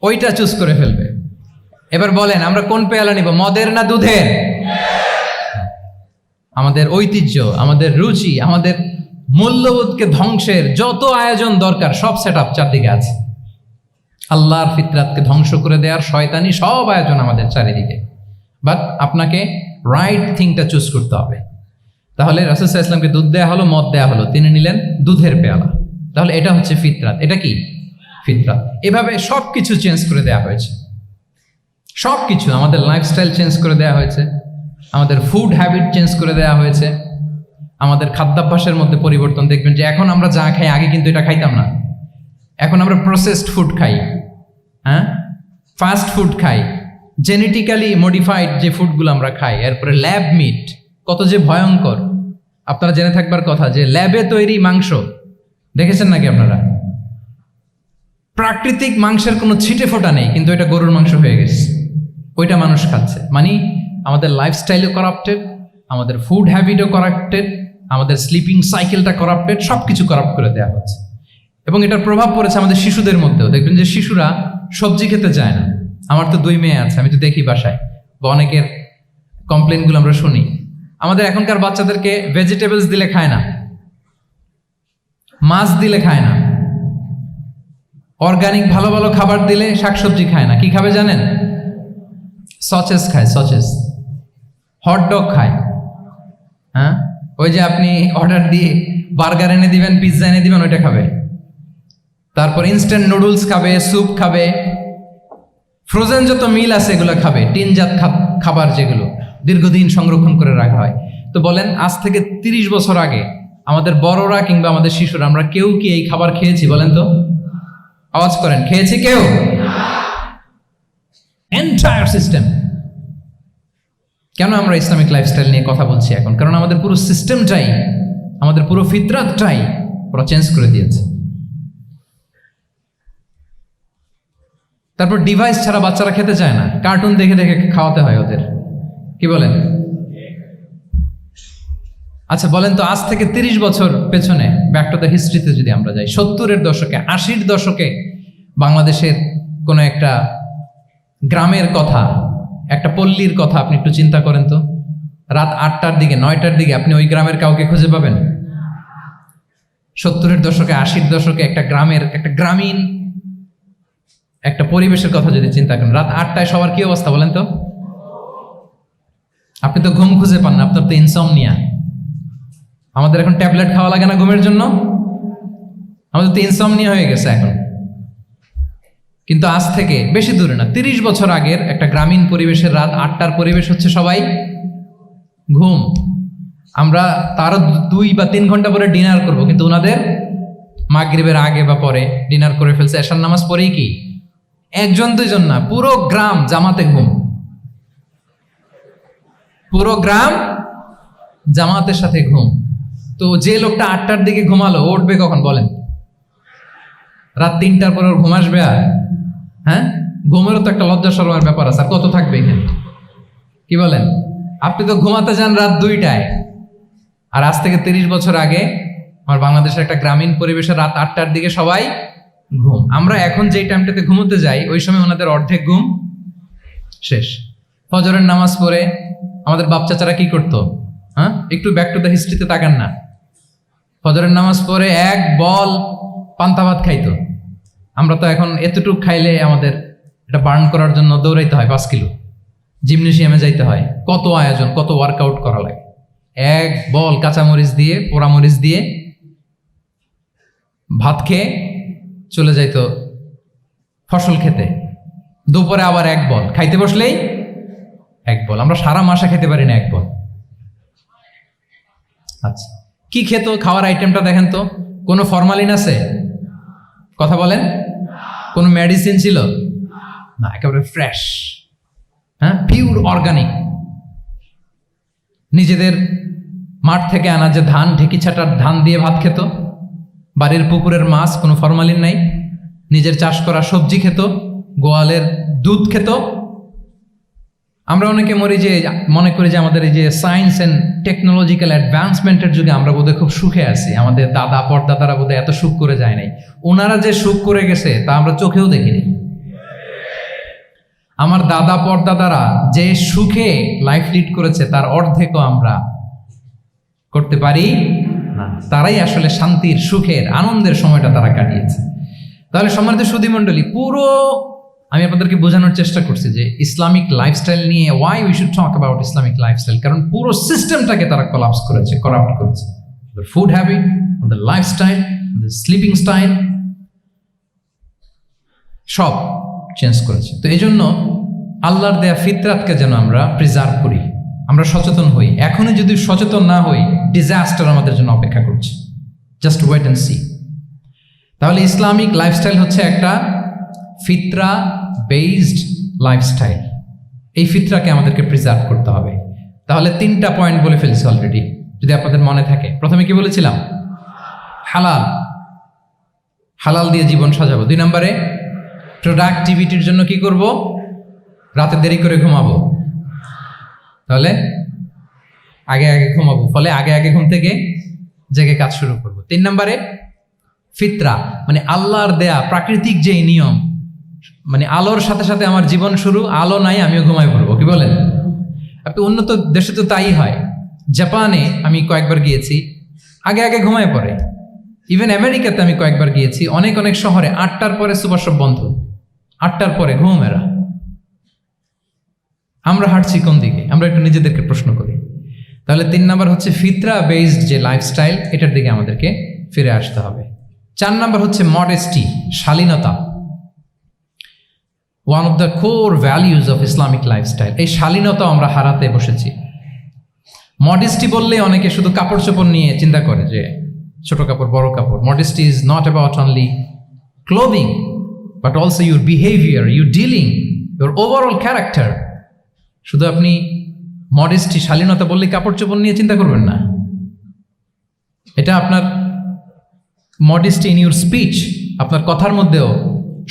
ওইটা চুজ করে ফেলবে। এবার বলেন আমরা কোন পেয়ালা নিব, মদের না দুধের? আমাদের ঐতিহ্য, আমাদের রুচি, আমাদের মূল্যবোধকে ধ্বংসের যত আয়োজন দরকার সব সেটআপ চারদিকে আছে। আল্লাহর ফিতরাতকে ধ্বংস করে দেওয়ার শয়তানি সব আয়োজন আমাদের চারিদিকে। বাট আপনাকে রাইট থিংটা চুজ করতে হবে। তাহলে রাসূল সাল্লাল্লাহু আলাইহি ওয়াসাল্লামকে দুধ দেয়া হলো, মদ দেয়া হলো, তিনি নিলেন দুধের পেয়ালা। তাহলে এটা হচ্ছে ফিতরাত। এটা কি? ফিতরাত। এভাবে সব কিছু চেঞ্জ করে দেওয়া হয়েছে। সব কিছু, আমাদের লাইফস্টাইল চেঞ্জ করে দেওয়া হয়েছে, আমাদের ফুড হ্যাবিট চেঞ্জ করে দেওয়া হয়েছে, আমাদের খাদ্যাভ্যাসের মধ্যে পরিবর্তন। দেখবেন যে এখন আমরা যা খাই, আগে কিন্তু এটা খাইতাম না। এখন আমরা প্রসেসড ফুড খাই, হ্যাঁ, ফাস্ট ফুড খাই, জেনেটিক্যালি মডিফাইড যে ফুডগুলো আমরা খাই, এরপরে ল্যাব মিট, কত যে ভয়ঙ্কর। আপনারা জেনে থাকবার কথা যে ল্যাবে তৈরি মাংস দেখেছেন নাকি আপনারা? প্রাকৃতিক মাংসের কোনো ছিটে ফোটা নেই, কিন্তু এটা গরুর মাংস হয়ে গেছে, ওইটা মানুষ খাচ্ছে। মানে আমাদের লাইফস্টাইলও করাপ্টেড, আমাদের ফুড হ্যাবিটও করাপ্টেড, আমাদের স্লিপিং সাইকেলটা করাপ্টেড, সব কিছু করাপ্ট করে দেওয়া হচ্ছে। এবং এটার প্রভাব পড়েছে আমাদের শিশুদের মধ্যেও। দেখবেন যে শিশুরা সবজি খেতে চায় না। আমার তো 2 মেয়ে আছে, আমি তো দেখি বাসায়, বা অনেকের কমপ্লেনগুলো আমরা শুনি। আমাদের এখনকার বাচ্চাদেরকে ভেজিটেবলস দিলে খায় না, মাছ দিলে খায় না, অর্গানিক ভালো ভালো খাবার দিলে শাকসবজি খায় না। কি খাবে জানেন? সচেস খায়, সচেস, হটডগ খায়। হ্যাঁ, ওই যে আপনি অর্ডার দিয়ে বার্গার এনে দিবেন, পিৎজা এনে দিবেন, ওইটা খাবে। তারপর ইনস্ট্যান্ট নুডলস খাবে, স্যুপ খাবে, ফ্রোজেন যত মিল আছে এগুলো খাবে, টিনজাত খাবার যেগুলো দীর্ঘদিন সংরক্ষণ করে রাখা হয়। তো বলেন, আজ থেকে 30 বছর আগে আমাদের বড়রা কিংবা আমাদের শিশুরা, আমরা কেউ কি এই খাবার খেয়েছি বলেন তো? আওয়াজ করেন, খেয়েছি কেউ? Entire system. কেন আমরা ইসলামিক লাইফস্টাইল নিয়ে কথা বলছি এখন? কারণ আমাদের পুরো সিস্টেমটাই, আমাদের পুরো ফিতরাতটাই ওরা চেঞ্জ করে দিয়েছে। তারপর ডিভাইস ছাড়া বাচ্চারা খেতে চায় না, কার্টুন দেখে দেখে খাওয়াতে হয় ওদের, কি বলেন? আচ্ছা বলেন তো, আজ থেকে 30 বছর পেছনে ব্যাক টু দ্য হিস্ট্রিতে যদি আমরা যাই, 70-এর দশকে, 80-র দশকে বাংলাদেশের কোনো একটা গ্রামের কথা, একটা পল্লীর কথা আপনি একটু চিন্তা করেন তো। রাত 8টার দিকে, 9টার দিকে আপনি ওই গ্রামের কাউকে খুঁজে পাবেন? 70-এর দশকে, 80-র দশকে একটা গ্রামের, একটা গ্রামীণ একটা পরিবেশের কথা যদি চিন্তা করেন, রাত 8টায় সবার কি অবস্থা বলেন তো? আপনি তো ঘুম খুঁজে পান না, আপনার তো ইনসমনিয়া। আমাদের এখন ট্যাবলেট খাওয়া লাগে না ঘুমের জন্য? আমাদের তো ইনসমনিয়া হয়ে গেছে এখন। কিন্তু আজ থেকে বেশি দূরে না, 30 বছর আগের একটা গ্রামীণ পরিবেশের রাত 8টার পরিবেশ হচ্ছে সবাই ঘুম। আমরা তারও 2 বা 3 ঘন্টা পরে ডিনার করব, কিন্তু ওনাদের মাগরিবের আগে বা পরে ডিনার করে ফেলছে, এশার নামাজ পড়েই কি 1-2 জন না, পুরো গ্রাম জামাতে ঘুম। পুরো গ্রাম জামাতের সাথে ঘুম। তো যে লোকটা 8টার দিকে ঘুমালো, উঠবে কখন বলেন? রাত 3টার পর ওর ঘুম আসবে? আর হ্যাঁ, ঘুমেরও তো একটা লজ্জা শরমের ব্যাপার আছে, আর কত থাকবে এখানে, কি বলেন? আপনি তো ঘুমাতে যান রাত 2টায়, আর আজ থেকে 30 বছর আগে আমার বাংলাদেশের একটা গ্রামীণ পরিবেশে রাত 8টার দিকে সবাই ঘুম। আমরা এখন যেই টাইমটাতে ঘুমোতে যাই, ওই সময় ওনাদের অর্ধেক ঘুম শেষ। ফজরের নামাজ পড়ে আমাদের বাপ চাচারা কি করতো? হ্যাঁ, একটু ব্যাক টু দ্য হিস্ট্রিতে তাকান না। ফজরের নামাজ পড়ে এক বল পান্তা ভাত খাইতো। আমরা তো এখন এতটুকু খাইলে আমাদের এটা বার্ন করার জন্য দৌড়াইতে হয় 5 কিলো, জিমনেশিয়ামে যাইতে হয়, কত আয়োজন, কত ওয়ার্কআউট করা লাগে। এক বল কাঁচামরিচ দিয়ে, পোড়ামরিচ দিয়ে ভাত খেয়ে চলে যাইতো ফসল খেতে। দুপুরে আবার এক বল, খাইতে বসলেই এক বল। আমরা সারা মাসে খেতে পারি না এক বল। আচ্ছা, কি খেত? খাওয়ার আইটেমটা দেখেন তো, কোনো ফরমালিন আছে? কথা বলেন। কোনো মেডিসিন ছিল না, একেবারে ফ্রেশ, হ্যাঁ, পিওর অর্গানিক। নিজেদের মাঠ থেকে আনা যে ধান, ঢেকি ছাটার ধান দিয়ে ভাত খেত। বাড়ির পুকুরের মাছ, কোনো ফরমালিন নাই। নিজের চাষ করা সবজি খেত, গোয়ালের দুধ খেত। আমরা অনেকে মনে করি যে আমাদের এই যে সায়েন্স অ্যান্ড টেকনোলজিক্যাল অ্যাডভান্সমেন্টের যুগে আমরা বোধহয় খুব সুখে আছি, আমাদের দাদা পরদাদারা বোধহয় এত সুখ করে যায় নাই। ওনারা যে সুখ করে গেছে তা আমরা চোখেও দেখিনি। আমার দাদা পরদাদারা যে সুখে লাইফ লিড করেছে তার অর্ধেকও আমরা করতে পারি না। তারাই আসলে শান্তির, সুখের, আনন্দের সময়টা তারা কাটিয়েছে। তাহলে সম্মানিত সুধীমণ্ডলী, পুরো আমি আপনাদেরকে বোঝানোর চেষ্টা করছি যে ইসলামিক লাইফস্টাইল নিয়ে why we should talk about Islamic lifestyle, কারণ পুরো সিস্টেমটাকে তারা কলাপস করেছে, করাপ্ট করেছে। ফুড হ্যাবিট, আমাদের লাইফস্টাইল, আমাদের স্লিপিং স্টাইল সব চেঞ্জ করেছে। তো এই জন্য আল্লাহর দেয়া ফিতরাতকে যেন আমরা প্রিজার্ভ করি, আমরা সচেতন হই। এখনই যদি সচেতন না হই, ডিজাস্টার আমাদের জন্য অপেক্ষা করছে। Just wait and see. তাহলে ইসলামিক লাইফস্টাইল হচ্ছে একটা ফিতরা বেসড লাইফস্টাইল। এই ফিতরাকে আমাদেরকে প্রিজার্ভ করতে হবে। তাহলে 3টা পয়েন্ট বলে ফেলছি অলরেডি, যদি আপনাদের মনে থাকে। প্রথমে কি বলেছিলাম? হালাল, হালাল দিয়ে জীবন সাজাবো। 2 নম্বরে প্রোডাক্টিভিটির জন্য কি করব? রাতে দেরি করে ঘুমাবো, তাহলে আগে আগে ঘুমাবো, ফলে আগে আগে ঘুম থেকে জেগে কাজ শুরু করব। 3 নম্বরে ফিতরা, মানে আল্লাহর দেয়া প্রাকৃতিক যে নিয়ম, মানে আলোর সাথে সাথে আমার জীবন শুরু, আলো নাই আমিও ঘুমাই পড়বো, কি বলেন? আপনি উন্নত দেশে তো তাই হয়। জাপানে আমি কয়েকবার গিয়েছি, আগে আগে ঘুমায় পড়ে। ইভেন আমেরিকাতে আমি কয়েকবার গিয়েছি, অনেক অনেক শহরে 8টার পরে সুপার শপ বন্ধ, 8টার পরে ঘুম এরা। আমরা হাঁটছি কোন দিকে? আমরা একটু নিজেদেরকে প্রশ্ন করি। তাহলে 3 নম্বর হচ্ছে ফিতরা বেসড যে লাইফস্টাইল, এটার দিকে আমাদেরকে ফিরে আসতে হবে। 4 নম্বর হচ্ছে মডেস্টি, শালীনতা। One of the core values of Islamic lifestyle. এই শালীনতা আমরা হারাতে বসেছি। মডেস্টি বললে অনেকে শুধু কাপড় চোপড় নিয়ে চিন্তা করে যে ছোট কাপড়, বড় কাপড়। Modesty is not about only clothing, but also your behaviour, your dealing, your overall character. শুধু আপনি মডেস্টি, শালীনতা বললে কাপড় চোপড় নিয়ে চিন্তা করবেন না। এটা আপনার মডেস্টি ইন ইউর স্পিচ, আপনার কথার মধ্যেও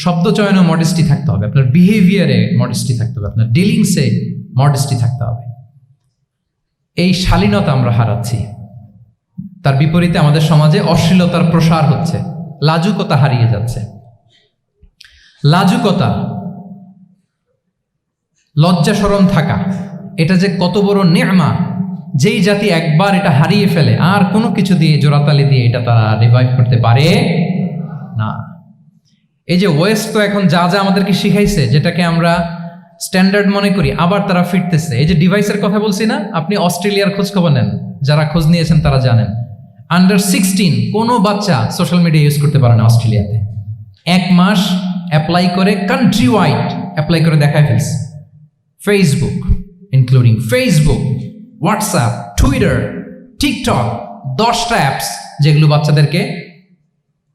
শব্দ চয়নে মডেস্টি থাকতে হবে, আপনার বিহেভিয়ারে মডেস্টি থাকতে হবে, আপনার ডিলিংসে মডেস্টি থাকতে হবে। এই শালীনতা আমরা হারাচ্ছি। তার বিপরীতে আমাদের সমাজে অশ্লীলতার প্রসার হচ্ছে, লাজুকতা হারিয়ে যাচ্ছে। লাজুকতা, লজ্জা শরম থাকা, এটা যে কত বড় নেয়ামা, যেই জাতি একবার এটা হারিয়ে ফেলে আর কোনো কিছু দিয়ে জোড়াতালি দিয়ে এটা তারা রিভাইভ করতে পারে না। এই যে ওয়েস্ট তো এখন যা যা আমাদেরকে শিখাইছে, যেটাকে আমরা স্ট্যান্ডার্ড মনে করি, আবার তারা ফিরতেছে। এই যে ডিভাইসের কথা বলছি না, আপনি অস্ট্রেলিয়ার খোঁজ খবর নেন, যারা খোঁজ নিয়েছেন তারা জানেন আন্ডার 16 কোনো বাচ্চা সোশ্যাল মিডিয়া ইউজ করতে পারে না অস্ট্রেলিয়াতে। 1 মাস অ্যাপ্লাই করে, কান্ট্রি ওয়াইড অ্যাপ্লাই করে দেখায় ফেলছে। Facebook, including Facebook, WhatsApp, Twitter, TikTok, 10টা অ্যাপস যেগুলো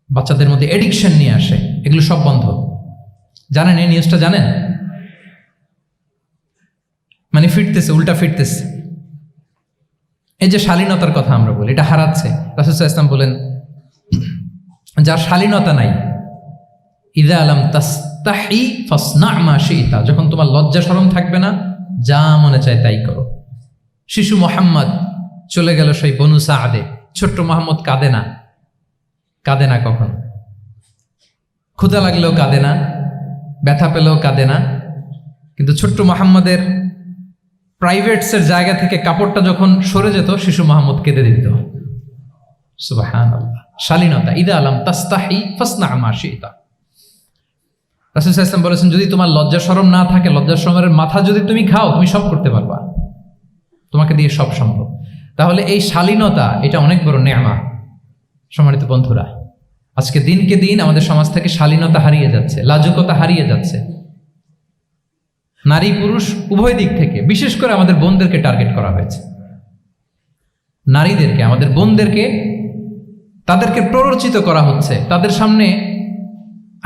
বাচ্চাদের মধ্যে এডিকশন নিয়ে আসে, এগুলো সব বন্ধ। জানেন এই নিউজটা? জানেন? মানে ফিরতেছে, উল্টা ফিরতেছে। এই যে শালীনতার কথা আমরা বলি, এটা হারাচ্ছে। রাসূল সাল্লাল্লাহু আলাইহি ওয়াসাল্লাম বলেন, যার শালীনতা নাই, ইযা লাম তাস্তাহি ফাসনা মা শি'তা, যখন তোমার লজ্জা শরম থাকবে না, যা মনে চায় তাই করো। শিশু মোহাম্মদ চলে গেল সেই বনু সাআদে, ছোট্ট মোহাম্মদ কাঁদে না কখন, ক্ষুধা লাগলেও কাঁদে না, ব্যথা পেলেও কাঁদে না, কিন্তু ছোট্ট মোহাম্মদের প্রাইভেটসের জায়গা থেকে কাপড়টা যখন সরে যেত, শিশু মোহাম্মদ কেঁদে দিত। সুবহানাল্লাহ, শালীনতা। ইযা লাম তাস্তাহি ফাসনা মা শি'তা। রাসূল সাল্লাল্লাহু আলাইহি ওয়াসাল্লাম বলেছেন, যদি তোমার লজ্জা শরম না থাকে, লজ্জা শরমের মাথা যদি তুমি খাও, তুমি সব করতে পারবা, তোমাকে দিয়ে সব সম্ভব। তাহলে এই শালীনতা, এটা অনেক বড় নেয়ামা। সম্মানিত বন্ধুরা, আজকে দিনকে দিন আমাদের সমাজ থেকে শালীনতা হারিয়ে যাচ্ছে, লাজুকতা হারিয়ে যাচ্ছে। নারী পুরুষ উভয় দিক থেকে, বিশেষ করে আমাদের বোনদেরকে টার্গেট করা হয়েছে। নারীদেরকে, আমাদের বোনদেরকে, তাদেরকে প্ররোচিত করা হচ্ছে, তাদের সামনে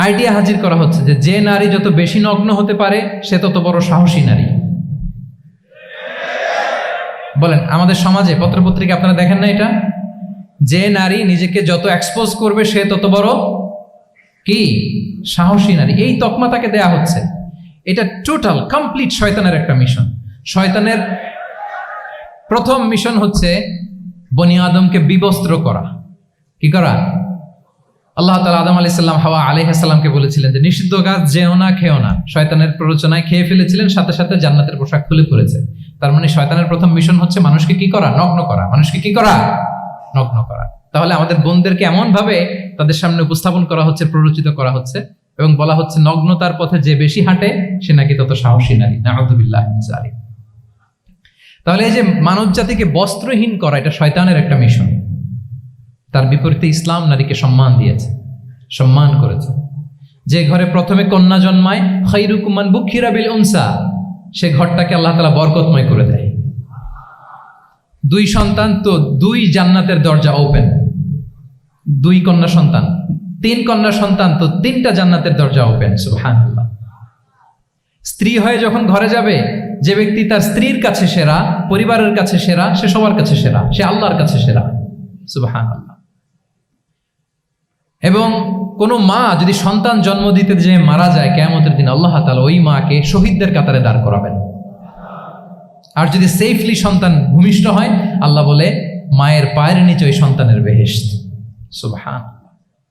আইডিয়া হাজির করা হচ্ছে যে নারী যত বেশি নগ্ন হতে পারে সে তত বড় সাহসী নারী। বলেন, আমাদের সমাজে পত্রপত্রিকা আপনারা দেখেন না এটা? যে নারী নিজেকে যত এক্সপোজ করবে সে তত বড় কি সাহসী নারী, এই তকমা তাকে দেয়া হচ্ছে। এটা টোটাল কমপ্লিট শয়তানের একটা মিশন। শয়তানের প্রথম মিশন হচ্ছে বনি আদমকে বিবস্ত্র করা। কি করা? আল্লাহ তাআলা আদম আলাইহিস সালাম, হাওয়া আলাইহিস সালামকে বলেছিলেন যে নিষিদ্ধ গাছ যেও না, খেও না। শয়তানের প্ররোচনায় খেয়ে ফেলেছিলেন, সাথে সাথে জান্নাতের পোশাক খুলে পড়েছে। তার মানে শয়তানের প্রথম মিশন হচ্ছে মানুষকে কি করা? নগ্ন করা। মানুষকে কি করা? নগ্ন করা। তাহলে আমাদের বোনদেরকে এমন ভাবে তাদের সামনে উপস্থাপন করা হচ্ছে, প্ররোচিত করা হচ্ছে এবং বলা হচ্ছে নগ্নতার পথে যে বেশি হাঁটে সে নাকি তত সাহসী নারী। নাউযুবিল্লাহি মিন যালিক। তাহলে এই যে মানব জাতিকে বস্ত্রহীন করা, এটা শয়তানের একটা মিশন। তার বিপরীতে ইসলাম নারীকে সম্মান দিয়েছে, সম্মান করেছে। যে ঘরে প্রথমে কন্যা জন্মায়, খায়রুকুম মান বুখিরা বিল উনসা, সে ঘরটাকে আল্লাহ তাআলা বরকতময় করে দেয়। 2 সন্তান তো 2 জান্নাতের দরজা ওপেন। 2 কন্যা সন্তান, 3 কন্যা সন্তান তো 3টা জান্নাতের দরজা ওপেন। সুবহানাল্লাহ। স্ত্রী হয়ে যখন ঘরে যাবে, যে ব্যক্তি তার স্ত্রীর কাছে সেরা, পরিবারের কাছে সেরা, সে সবার কাছে সেরা, সে আল্লাহর কাছে সেরা। সুবহানাল্লাহ। এবং কোনো মা যদি সন্তান জন্ম দিতে যে মারা যায়, কিয়ামতের দিন আল্লাহ তাআলা ওই মাকে শহীদদের কাতারে দাঁড় করাবেন। আর যদি সেফলি সন্তান ভূমিষ্ঠ হয়, আল্লাহ বলে মায়ের পায়ের নিচে ওই সন্তানের বেহেশত। সুবহানাল্লাহ।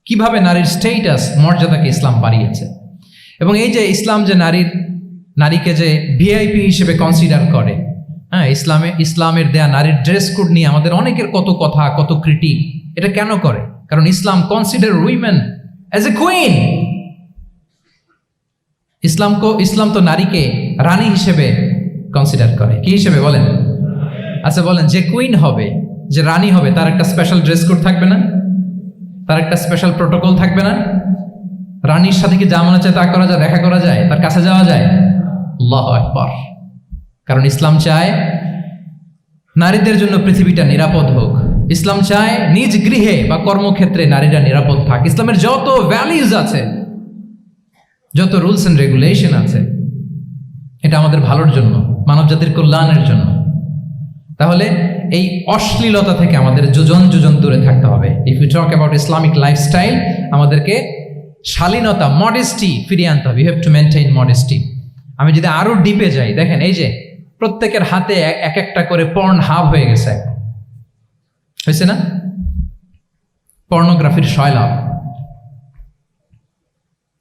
কিভাবে নারীর স্টেটাস, মর্যাদাকে ইসলাম বাড়িয়েছে। এবং এই যে ইসলাম যে নারীকে যে ভিআইপি হিসেবে কনসিডার করে, হ্যাঁ, ইসলামের দেয়া নারীর ড্রেস কোড নিয়ে আমাদের অনেকের কত কথা, কত ক্রিটিক। এটা কেন করে? কারণ Islam consider women as a queen. Islam তো নারীকে রানী হিসেবে কনসিডার করে। কি হিসেবে বলেন? আচ্ছা বলেন, যে কুইন হবে, যে রানী হবে, তার একটা স্পেশাল ড্রেস কোড থাকবে না? তার একটা স্পেশাল প্রোটোকল থাকবে না? রানীর সাথে কি যা মনে চায় তা করা যায়, দেখা করা যায়, তার কাছে যাওয়া যায়? আল্লাহু আকবার। কারণ ইসলাম চায় নারীদের জন্য পৃথিবীটা নিরাপদ হোক। ইসলাম চায় নিজ গৃহে বা কর্মক্ষেত্রে নারীরা নিরাপদ থাক। ইসলামের যত ভ্যালিউজ আছে, যত রুলস এন্ড রেগুলেশন আছে, এটা আমাদের ভালোর জন্য, মানব জাতির কল্যাণের জন্য। তাহলে এই অশ্লীলতা থেকে আমাদের যোজন যোজন দূরে থাকতে হবে। If you talk about Islamic lifestyle, আমাদেরকে শালীনতা, মডেস্টি ফিরিয়ে আনতে হবে। You have to maintain modesty. আমি যদি আরো ডিপে যাই, দেখেন এই যে প্রত্যেকের হাতে এক একটা করে পর্ন হাব হয়ে গেছে, হয়েছে না? পর্নোগ্রাফির শয়লাভ,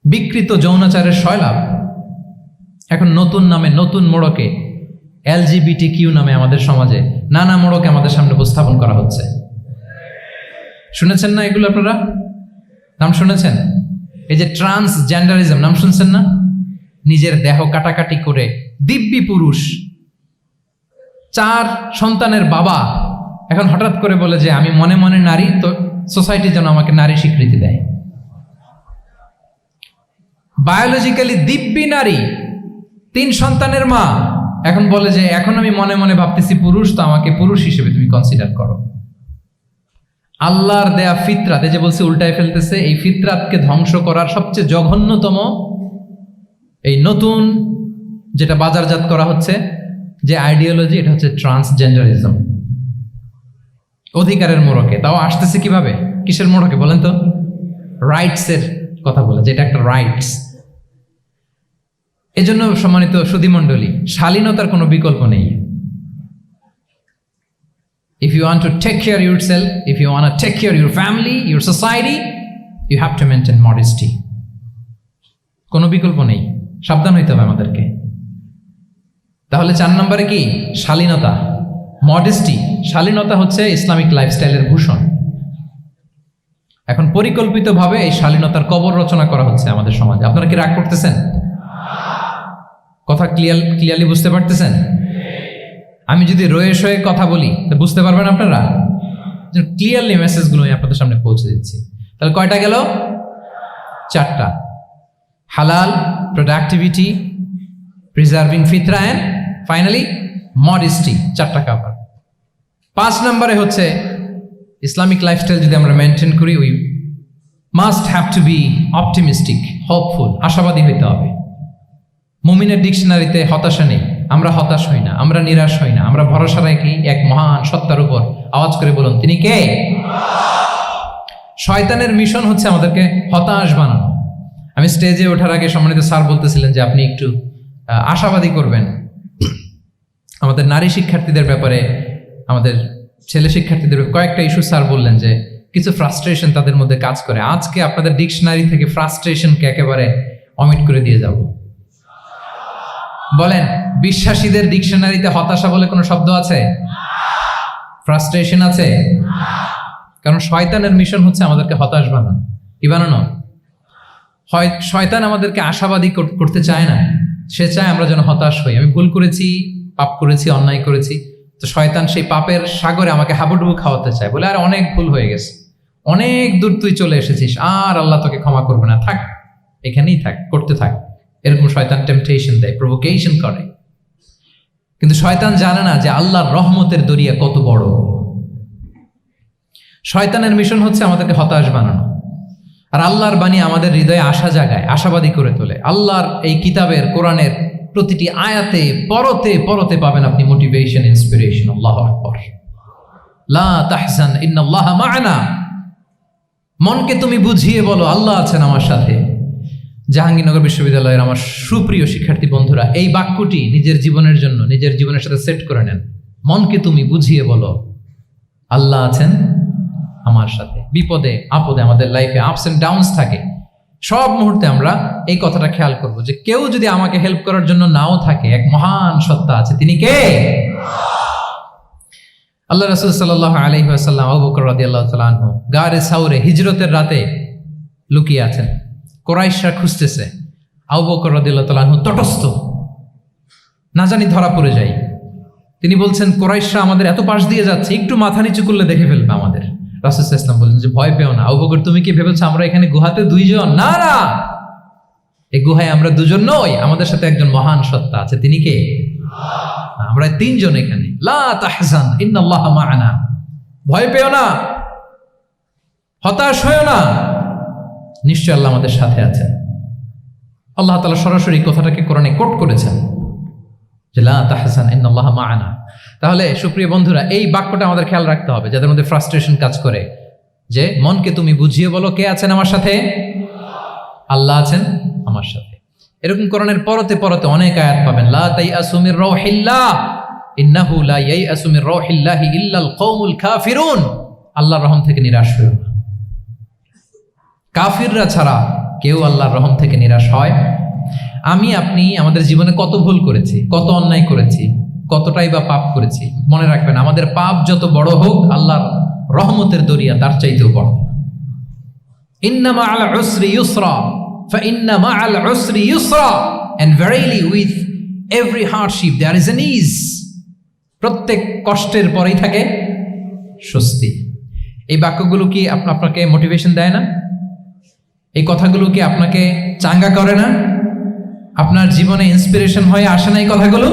বিকৃত যৌনাচারের শয়লাভ। এখন নতুন নামে, নতুন মোড়কে, LGBT নামে আমাদের সমাজে নানা মোড়কে আমাদের সামনে উপস্থাপন করা হচ্ছে। শুনেছেন না এগুলো? আপনারা নাম শুনেছেন? এই যে ট্রান্সজেন্ডারিজম, নাম শুনছেন না? নিজের দেহ কাটাকাটি করে দিব্যি পুরুষ, 4 সন্তানের বাবা, এখন হঠাৎ করে বলে যে আমি মনে মনে নারী, তো সোসাইটি যেন আমাকে নারী স্বীকৃতি দেয়। বায়োলজিক্যালি দিব্যি নারী, 3 সন্তানের মা, এখন বলে যে এখন আমি মনে মনে ভাবতেছি পুরুষ, তো আমাকে পুরুষ হিসেবে তুমি কনসিডার করো। আল্লাহর দেয়া ফিতরাত, এই যে বলছে উল্টায় ফেলতেছে, এই ফিতরাতকে ধ্বংস করার সবচেয়ে জঘন্যতম এই নতুন যেটা বাজারজাত করা হচ্ছে যে আইডিওলজি, এটা হচ্ছে ট্রান্সজেন্ডারিজম। অধিকারের মোড়কে, তাও আসতেছে কিভাবে? কিসের মোড়কে বলেন তো? রাইটসের কথা বলে, যেটা একটা রাইটস। এজন্য সম্মানিত সুধীমণ্ডলী, শালীনতার কোনো বিকল্প নেই। If you want to take care of yourself, if you want to take care of your family, your society, you have to maintain modesty. কোনো বিকল্প নেই, সাবধান হইতে হবে আমাদেরকে। তাহলে 4 নম্বরে কি? শালীনতা, মডেস্টি। শালীনতা হচ্ছে ইসলামিক লাইফস্টাইলের ভূষণ। এখন পরিকল্পিতভাবে এই শালীনতার কবর রচনা করা হচ্ছে আমাদের সমাজে। আপনারা কি রাগ করতেছেন? কথা ক্লিয়ারলি বুঝতে পারতেছেন? আমি যদি রয়ে শয়ে কথা বলি তো বুঝতে পারবেন আপনারা? ক্লিয়ারলি মেসেজগুলো আমি আপনাদের সামনে পৌঁছে দিচ্ছি। তাহলে কয়টা গেল? 4টা। হালাল, প্রোডাক্টিভিটি, প্রিজার্ভিং ফিতরা, এন্ড ফাইনালি মডেস্টি। 4টা কাভার। 5 নম্বরে হচ্ছে ইসলামিক লাইফস্টাইল যদি আমরা মেনটেন করি, we must have to be optimistic, hopeful, আশাবাদী হইতে হবে। মুমিনের ডিকশনারিতে হতাশা নেই। আমরা হতাশ হই না, আমরা নিরাশ হই না, আমরা ভরসা রাখি এক মহান সত্তার উপর। আওয়াজ করে বলুন, তিনি কে? শয়তানের মিশন হচ্ছে আমাদেরকে হতাশ বানানো। আমি স্টেজে ওঠার আগে সম্মানিত স্যার বলতেছিলেন যে আপনি একটু আশাবাদী করবেন আমাদের নারী শিক্ষার্থীদের ব্যাপারে, আমাদের ছেলে শিক্ষার্থীদের কয়েকটা ইস্যু স্যার বললেন যে কিছু ফ্রাস্ট্রেশন তাদের মধ্যে কাজ করে। আজকে আপনাদের ডিকশনারি থেকে ফ্রাস্ট্রেশনকে একেবারে অমিট করে দিয়ে যাব। বলেন, বিশ্বাসীদের ডিকশনারিতে হতাশা বলে কোনো শব্দ আছে? ফ্রাস্ট্রেশন আছে? কারণ শয়তানের মিশন হচ্ছে আমাদেরকে হতাশ বানানো। কি বানানো? শয়তান আমাদেরকে আশাবাদী করতে চায় না, সে চায় আমরা যেন হতাশ হই। আমি ভুল করেছি, পাপ করেছি, অন্যায় করেছি, তো শয়তান সেই পাপের সাগরে আমাকে হাবুডুবু খাওয়াতে চায়, বলে আর অনেক ভুল হয়ে গেছে, অনেক দূর তুই চলে এসেছিস, আর আল্লাহ তোকে ক্ষমা করবে না, থাক এখানেই থাক, করতে থাক। এরকম শয়তান টেম্পটেশন দেয়, প্রভোকেশন করে। কিন্তু শয়তান জানে না যে আল্লাহর রহমতের দরিয়া কত বড়। শয়তানের মিশন হচ্ছে আমাদেরকে হতাশ বানানো, আর আল্লাহর বাণী আমাদের হৃদয়ে আশা জাগায়, আশাবাদী করে তোলে। আল্লাহর এই কিতাবের, কোরআনের প্রতিটি আয়াতে পরতে পরতে পাবেন আপনি মোটিভেশন, ইন্সপিরেশন। আল্লাহু আকবার। লা তাহজান ইন্নাল্লাহা মা'ানা। মনকে তুমি বুঝিয়ে বলো আল্লাহ আছেন আমার সাথে। জাহাঙ্গীরনগর বিশ্ববিদ্যালয়ের আমার সুপ্রিয় শিক্ষার্থী বন্ধুরা, এই বাক্যটি নিজের জীবনের জন্য, নিজের জীবনের সাথে সেট করে নেন। মনকে তুমি বুঝিয়ে বলো আল্লাহ আছেন আমার সাথে। বিপদে আপদে, আমাদের লাইফে আপস এন্ড ডাউনস থাকে, সব মুহূর্তে আমরা এই কথাটা খেয়াল করব যে কেউ যদি আমাকে হেল্প করার জন্য নাও থাকে, এক মহান সত্তা আছে, তিনি কে? আল্লাহ রাসূল সাল্লাল্লাহু আলাইহি ওয়াসাল্লাম, আবু বকর রাদিয়াল্লাহু তাআলা আনহু গারে সাউরে হিজরতের রাতে লুকিয়ে আছেন। কুরাইশরা খুঁজতেছে, আবু বকর রাদিয়াল্লাহু তাআলা আনহু তটস্থ, না জানি ধরা পড়ে যায়। তিনি বলছেন, কুরাইশরা আমাদের এত পাশ দিয়ে যাচ্ছে, একটু মাথা নিচু করলে দেখে ফেলবে আমাদের। রাসূল সাল্লাল্লাহু আলাইহি ওয়াসাল্লাম বললেন যে ভয় পেও না। আবু বকর, তুমি কি ভেবেছো আমরা এখানে গুহাতে 2 জন? না না, এই গুহায় আমরা 2 জন নই, আমাদের সাথে একজন মহান সত্তা আছে। তিনি কে? আমরা 3 জন এখানে। লা তাহজান ইন্নাল্লাহা মা'ানা। ভয় পেও না, হতাশ হয়ো না, নিশ্চয় আল্লাহ আমাদের সাথে আছেন। আল্লাহ তাআলা সরাসরি কথাটাকে কোরআনে কোট করেছেন যে লা তাহজান ইন্নাল্লাহা মা'ানা। তাহলে সুপ্রিয় বন্ধুরা, এই বাক্যটা আমাদের খেয়াল রাখতে হবে যাদের মধ্যে ফ্রাস্ট্রেশন কাজ করে, যে মনকে তুমি বুঝিয়ে বলো কে আছেন আমার সাথে। আল্লাহ আছেন আমার সাথে। এরকম কোরআনের পরতে পরতে অনেক আয়াত পাবেন। লা তাইআসু মির রাউহিল্লাহ ইন্নাহু লা ইয়াইআসু মির রাউহিল্লাহি ইল্লাল কওমুল কাফিরুন। আল্লাহর রহম থেকে নিরাশ হইও না। কাফিররা ছাড়া কেউ আল্লাহর রহম থেকে নিরাশ হয়। আমি আপনি আমাদের জীবনে কত ভুল করেছি, কত অন্যায় করেছি, কতটাই বা পাপ করেছি। মনে রাখবেন, আমাদের পাপ যত বড় হোক, আল্লাহর রহমতের দরিয়া তার চাইতেও বড়। ইন্না মাআল উসরি ইউসরা ফাইন্না মাআল উসরি ইউসরা, and verily with every hardship there is an ease. প্রত্যেক কষ্টের পরেই থাকে স্বস্তি। এই বাক্যগুলো কি আপনাকে মোটিভেশন দেয় না? এই কথাগুলো কি আপনাকে চাঙ্গা করে না? আপনার জীবনে ইন্সপিরেশন হয়ে আসে না এই কথাগুলো?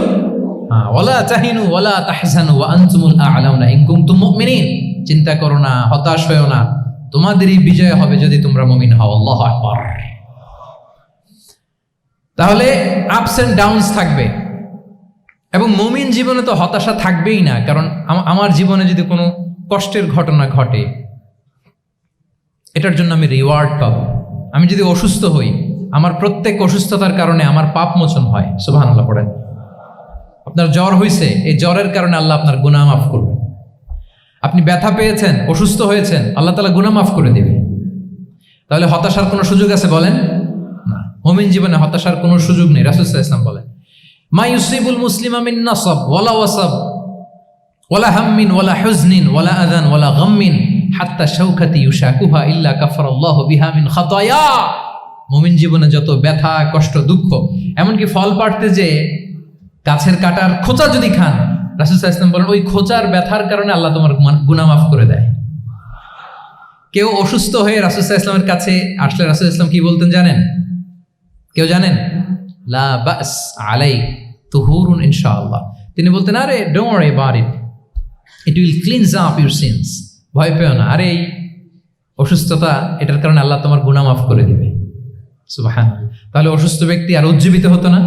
ওয়ালা তাহিনু ওয়ালা তাহজানু ওয়া আনতুমুল আ'লাউনা ইন কুনতুম মুমিনিন। চিন্তা করো না, হতাশ হয়ো না, তোমাদেরই বিজয় হবে যদি তোমরা মুমিন হও। আল্লাহু আকবার। তাহলে আপস এন্ড ডাউনস থাকবে, এবং মুমিন জীবনে তো হতাশা থাকবেই না। কারণ আমার জীবনে যদি কোনো কষ্টের ঘটনা ঘটে, এটার জন্য আমি রিওয়ার্ড পাবো। আমি যদি অসুস্থ হই, আমার প্রত্যেক অসুস্থতার কারণে আমার পাপ মোচন হয়। সুবহানাল্লাহ পড়েন। আপনার জ্বর হয়েছে, এই জ্বরের কারণে আল্লাহ আপনার গুনাহ মাফ করবে। আপনি ব্যথা পেয়েছেন, অসুস্থ হয়েছেন, আল্লাহ তাআলা গুনাহ মাফ করে দিবে। তাহলে হতাশার কোনো সুযোগ আছে বলেন? না। মুমিন জীবনে হতাশার কোনো সুযোগ নেই। রাসূল সাল্লাল্লাহু আলাইহি ওয়াসাল্লাম বলেন, মা ইউসিবুল মুসলিমা মিন নাসাব ওয়ালা ওয়াসাব ওয়ালা হাম্মিন ওয়ালা হুজনিন ওয়ালা আযান ওয়ালা গাম্মিন হাত্তা শাওকাতি ইউশাকুহা ইল্লা কাফারাল্লাহু বিহা মিন খাতায়া। মুমিন জীবনে যত ব্যথা, কষ্ট, দুঃখ, এমনকি ফল পাড়তে যে গাছের কাটার খোঁচা যদি খান, রাসূল সাল্লাল্লাহু আলাইহি ওয়াসাল্লাম বলেন ওই খোঁচার ব্যথার কারণে আল্লাহ তোমার গুনাহ মাফ করে দেয়। কেউ অসুস্থ হয়ে রাসূল সাল্লাল্লাহু আলাইহি ওয়াসাল্লামের কাছে আসলে রাসূল সাল্লাল্লাহু আলাইহি ওয়াসাল্লাম কি বলতেন জানেন? কেউ জানেন? লা বাস আলাইক তুহুরুন ইনশাআল্লাহ। তিনি বলতেন, আরে don't worry about it, it will cleanse up your scenes. ভয় পেও না, আরে এই অসুস্থতা, এটার কারণে আল্লাহ তোমার গুনাহ মাফ করে দিবে। সুবহানাল্লাহ। তাহলে অসুস্থ ব্যক্তি আর উজ্জীবিত হতো না?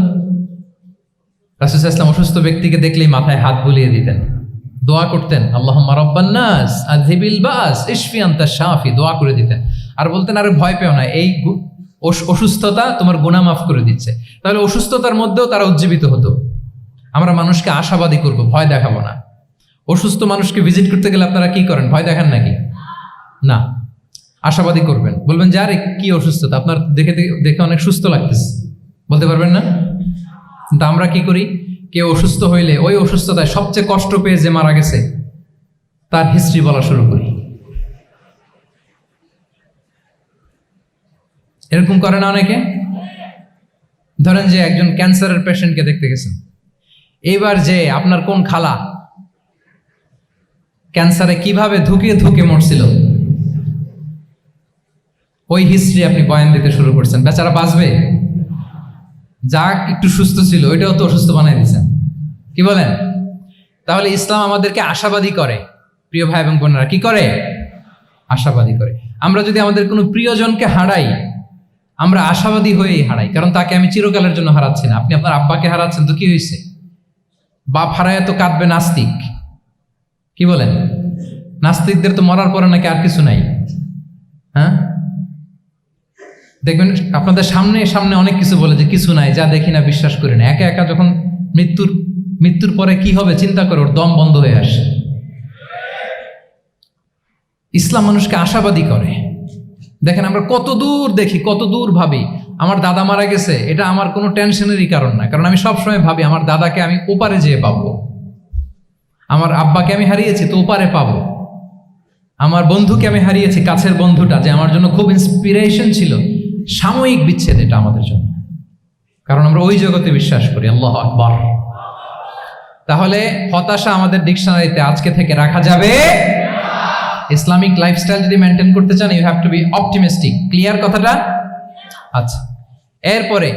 রাসূল সাল্লাল্লাহু আলাইহি ওয়াসাল্লাম অসুস্থ ব্যক্তিকে দেখলেই মাথায় হাত বুলিয়ে দিতেন, দোয়া করতেন, আল্লাহুম্মা রাব্বান নাস আযহিবিল বাস ইশফি আনতা শাফি, দোয়া করে দিতেন। আর বলতেন, আরে ভয় পেও না, এই অসুস্থতা তোমার গুনাহ মাফ করে দিচ্ছে। তাহলে অসুস্থতার মধ্যেও তারা উজ্জীবিত হতো। আমরা মানুষকে আশাবাদী করব, ভয় দেখাবো না। অসুস্থ মানুষকে ভিজিট করতে গেলে আপনারা কি করেন? ভয় দেখান নাকি? না, আশাবাদী করবেন। বলবেন যে আরে কি অসুস্থতা, আপনার দেখে অনেক সুস্থ লাগতেছে, বলতে পারবেন না? কিন্তু আমরা কি করি? কেউ অসুস্থ হইলে ওই অসুস্থতায় সবচেয়ে কষ্ট পেয়ে যে মারা গেছে তার হিস্ট্রি বলা শুরু করি। এরকম করে না অনেকে? ধরেন যে একজন ক্যান্সারের পেশেন্টকে দেখতে গেছেন, এইবার যে আপনার কোন খালা ক্যান্সারে কিভাবে ধুকে ধুকে মরছিল, ওই হিস্ট্রি আপনি বয়ান দিতে শুরু করছেন। বেচারা বাঁচবে? যা একটু সুস্থ ছিল ওইটাও তো অসুস্থ বানাই দিচ্ছেন। কি বলেন? তাহলে ইসলাম আমাদেরকে আশাবাদী করে। প্রিয় ভাই এবং বোনেরা, কি করে? আশাবাদী করে। আমরা যদি আমাদের কোনো প্রিয়জনকে হারাই, আমরা আশাবাদী হয়েই হারাই, কারণ তাকে আমি চিরকালের জন্য হারাচ্ছি না। আপনি আপনার আব্বাকে হারাচ্ছেন তো কি হয়েছে? বাপ হারায় তো কাঁদবে নাস্তিক। কি বলেন? নাস্তিকদের তো মরার পরে নাকি আর কিছু নাই। হ্যাঁ, দেখবেন আপনাদের সামনে সামনে অনেক কিছু বলে যে কিছু নাই, যা দেখি না, বিশ্বাস করি না। একা একা যখন মৃত্যুর পরে কি হবে চিন্তা করে ওর দম বন্ধ হয়ে আসে। ইসলাম মানুষকে আশাবাদী করে। দেখেন আমরা কত দূর দেখি, কত দূর ভাবি। আমার দাদা মারা গেছে, এটা আমার কোনো টেনশনেরই কারণ না, কারণ আমি সবসময় ভাবি আমার দাদাকে আমি ওপারে যেয়ে পাবো। আমার আব্বাকে আমি হারিয়েছি তো ওপারে পাবো। আমার বন্ধুকে আমি হারিয়েছি, কাছের বন্ধুটা যে আমার জন্য খুব ইন্সপিরেশন ছিল, সাময়িক বিচ্ছেদ এটা আমাদের জন্য, কারণ আমরা ওই জগতে বিশ্বাস করি। আল্লাহু আকবার। তাহলে হতাশা আমাদের ডিকশনারিতে আজকে থেকে রাখা যাবে। ইসলামিক লাইফস্টাইল যদি মেনটেন করতে চান, you have to be optimistic. Clear কথাটা? আচ্ছা, এরপরে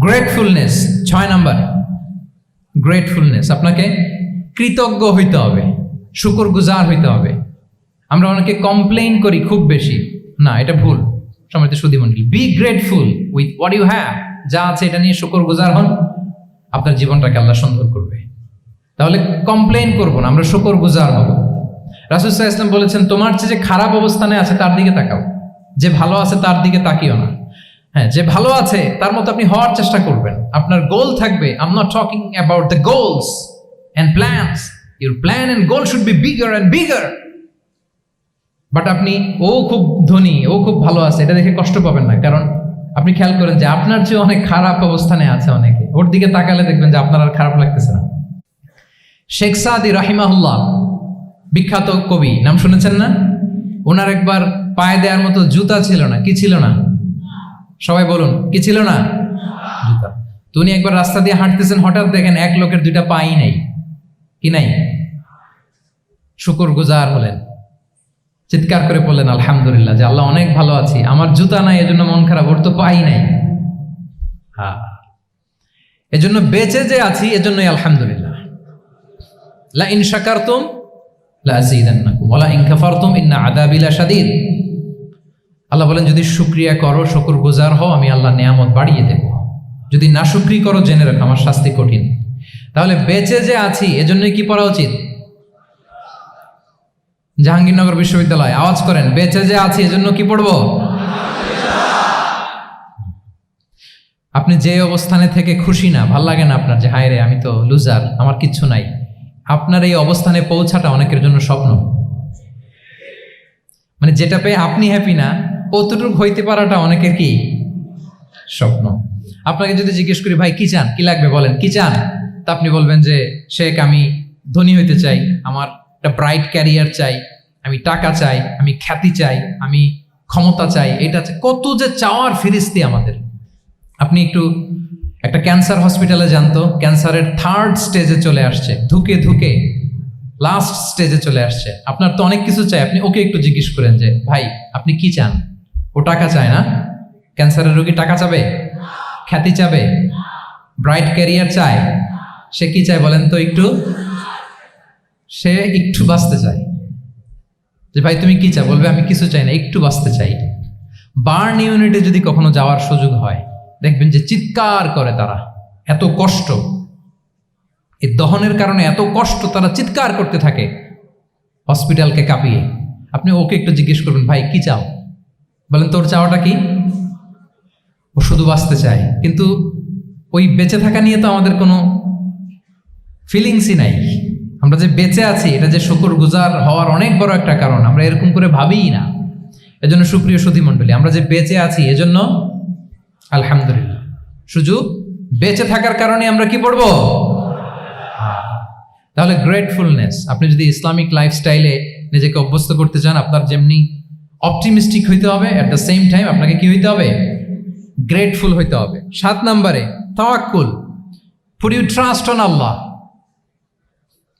গ্রেটফুলনেস, 6 নাম্বার। গ্রেটফুলনেস, আপনাকে কৃতজ্ঞ হইতে হবে, শুকরগুজার হইতে হবে। আমরা অনেকে কমপ্লেইন করি খুব বেশি, না এটা ভুল। সম্মানিত সুধীমণ্ডলী, be grateful with what you have. যা আছে এটা নিয়ে শুকরগুজার হন, আপনার জীবনটাকে আল্লাহ সুন্দর করবে। তাহলে কমপ্লেইন করবো না, আমরা শুকরগুজার হব। রাসূল সাল্লাল্লাহু আলাইহি ওয়াসাল্লাম বলেছেন, তোমার চেয়ে যে খারাপ অবস্থানে আছে তার দিকে তাকাও, যে ভালো আছে তার দিকে তাকিও না। হ্যাঁ, যে ভালো আছে তার মতো আপনি হওয়ার চেষ্টা করবেন। আপনার গোল থাকবে। I am not talking about the goals and plans. Your plan and goal should be bigger and bigger. But আপনি ও খুব ধনী, ও খুব ভালো আছে, এটা দেখে কষ্ট পাবেন না। কারণ আপনি খেয়াল করেন যে আপনার চেয়ে অনেক খারাপ অবস্থানে আছে অনেকে, ওর দিকে তাকালে দেখবেন যে আপনার আর খারাপ লাগতেছে না। শেখ সাদি রাহিমাহুল্লাহ, বিখ্যাত কবি, নাম শুনেছেন না? ওনার একবার পায়ে দেওয়ার মতো জুতা ছিল না। কি ছিল না? সবাই বলুন, কি ছিল না? জুতা। তো উনি একবার রাস্তা দিয়ে হাঁটতেছেন, হঠাৎ দেখেন এক লোকের দুইটা পাই নাই। কি নাই? শুকর গুজার হলেন, চিৎকার করে বললেন আলহামদুলিল্লাহ, যে আল্লাহ অনেক ভালো আছি, আমার জুতা নাই এজন্য মন খারাপ, ওর তো পাই নাই। হ্যাঁ, এজন্য বেঁচে যে আছি এজন্যই আলহামদুলিল্লাহ। লা ইন শাকারতুম লা আযীদান্নাকুম ওয়া লা ইন কাফারতুম ইন্না আযাবি লাশাদীদ। আল্লাহ বলেন, যদি শুকরিয়া করো, শুকরগুজার হও, আমি আল্লাহ নিয়ামত বাড়িয়ে দেব। যদি না শুকরি করো, জেনে রাখো আমার শাস্তি কঠিন। তাহলে বেঁচে যে আছি এজন্যই কি পড়া উচিত? জাহাঙ্গীরনগর বিশ্ববিদ্যালয়, আওয়াজ করেন, বেঁচে যে আছি এজন্য কি পড়বো? আপনি যে অবস্থানে থেকে খুশি না, ভাল লাগে না আপনার, যে হায় রে আমি তো লুজার, আমার কিচ্ছু নাই, আপনার এই অবস্থানে পৌঁছাটা অনেকের জন্য স্বপ্ন। মানে যেটা পেয়ে আপনি হ্যাপি না, কতটুকু হইতে পারাটা অনেকের কি স্বপ্ন। আপনাকে যদি জিজ্ঞেস করি, ভাই কি চান, কি লাগবে বলেন, কি চান? তা আপনি বলবেন যে শেখ, আমি ধনী হইতে চাই, আমার একটা ব্রাইট ক্যারিয়ার চাই, আমি টাকা চাই, আমি খ্যাতি চাই, আমি ক্ষমতা চাই, এটা চাই। কত যে চাওয়ার ফিরিস্তি আমাদের। আপনি একটু একটা ক্যান্সার হসপিটালে জানতো, ক্যান্সারের 3rd স্টেজে চলে আসছে, ধুকে ধুকে লাস্ট স্টেজে চলে আসছে। আপনার তো অনেক কিছু চাই, আপনি ওকে একটু জিজ্ঞেস করেন যে ভাই আপনি কি চান? ও টাকা চায় না? ক্যান্সারের রোগী টাকা চাবে? খ্যাতি চাবে? ব্রাইট ক্যারিয়ার চায়? সে কি চায় বলেন তো একটু? সে একটু বাঁচতে চায়। যে ভাই তুমি কি চাও? বলবে আমি কিছু চাই না, একটু বাঁচতে চাই। বার্ন ইউনিটে যদি কখনো যাওয়ার সুযোগ হয়, দেখবেন যে চিৎকার করে তারা, এত কষ্ট, এই দহনের কারণে এত কষ্ট, তারা চিৎকার করতে থাকে হসপিটালকে কাঁপিয়ে। আপনি ওকে একটু জিজ্ঞেস করবেন, ভাই কি চাও? বলেন তোর চাওয়াটা কি? ও শুধু বাঁচতে চায়, কিন্তু ওই বেঁচে থাকা নিয়ে তো আমাদের কোনো ফিলিংসই নাই। আমরা যে বেঁচে আছি এটা যে শুকরগুজার হওয়ার অনেক বড় একটা কারণ, আমরা এরকম করে ভাবিই না। এজন্য সুপ্রিয় সুধী মণ্ডলী, আমরা যে বেঁচে আছি এজন্য আলহামদুলিল্লাহ। শুধু বেঁচে থাকার কারণে আমরা কি পড়বো? তাহলে গ্রেটফুলনেস। আপনি যদি ইসলামিক লাইফস্টাইলে নিজেকে অভ্যস্ত করতে চান, আপনার যেমনি অপটিমিস্টিক হইতে হবে, এট দ্য সেম টাইম আপনাকে কি হইতে হবে? গ্রেটফুল হইতে হবে। 7 নম্বরে তাওয়াক্কুল। Put you trust on Allah,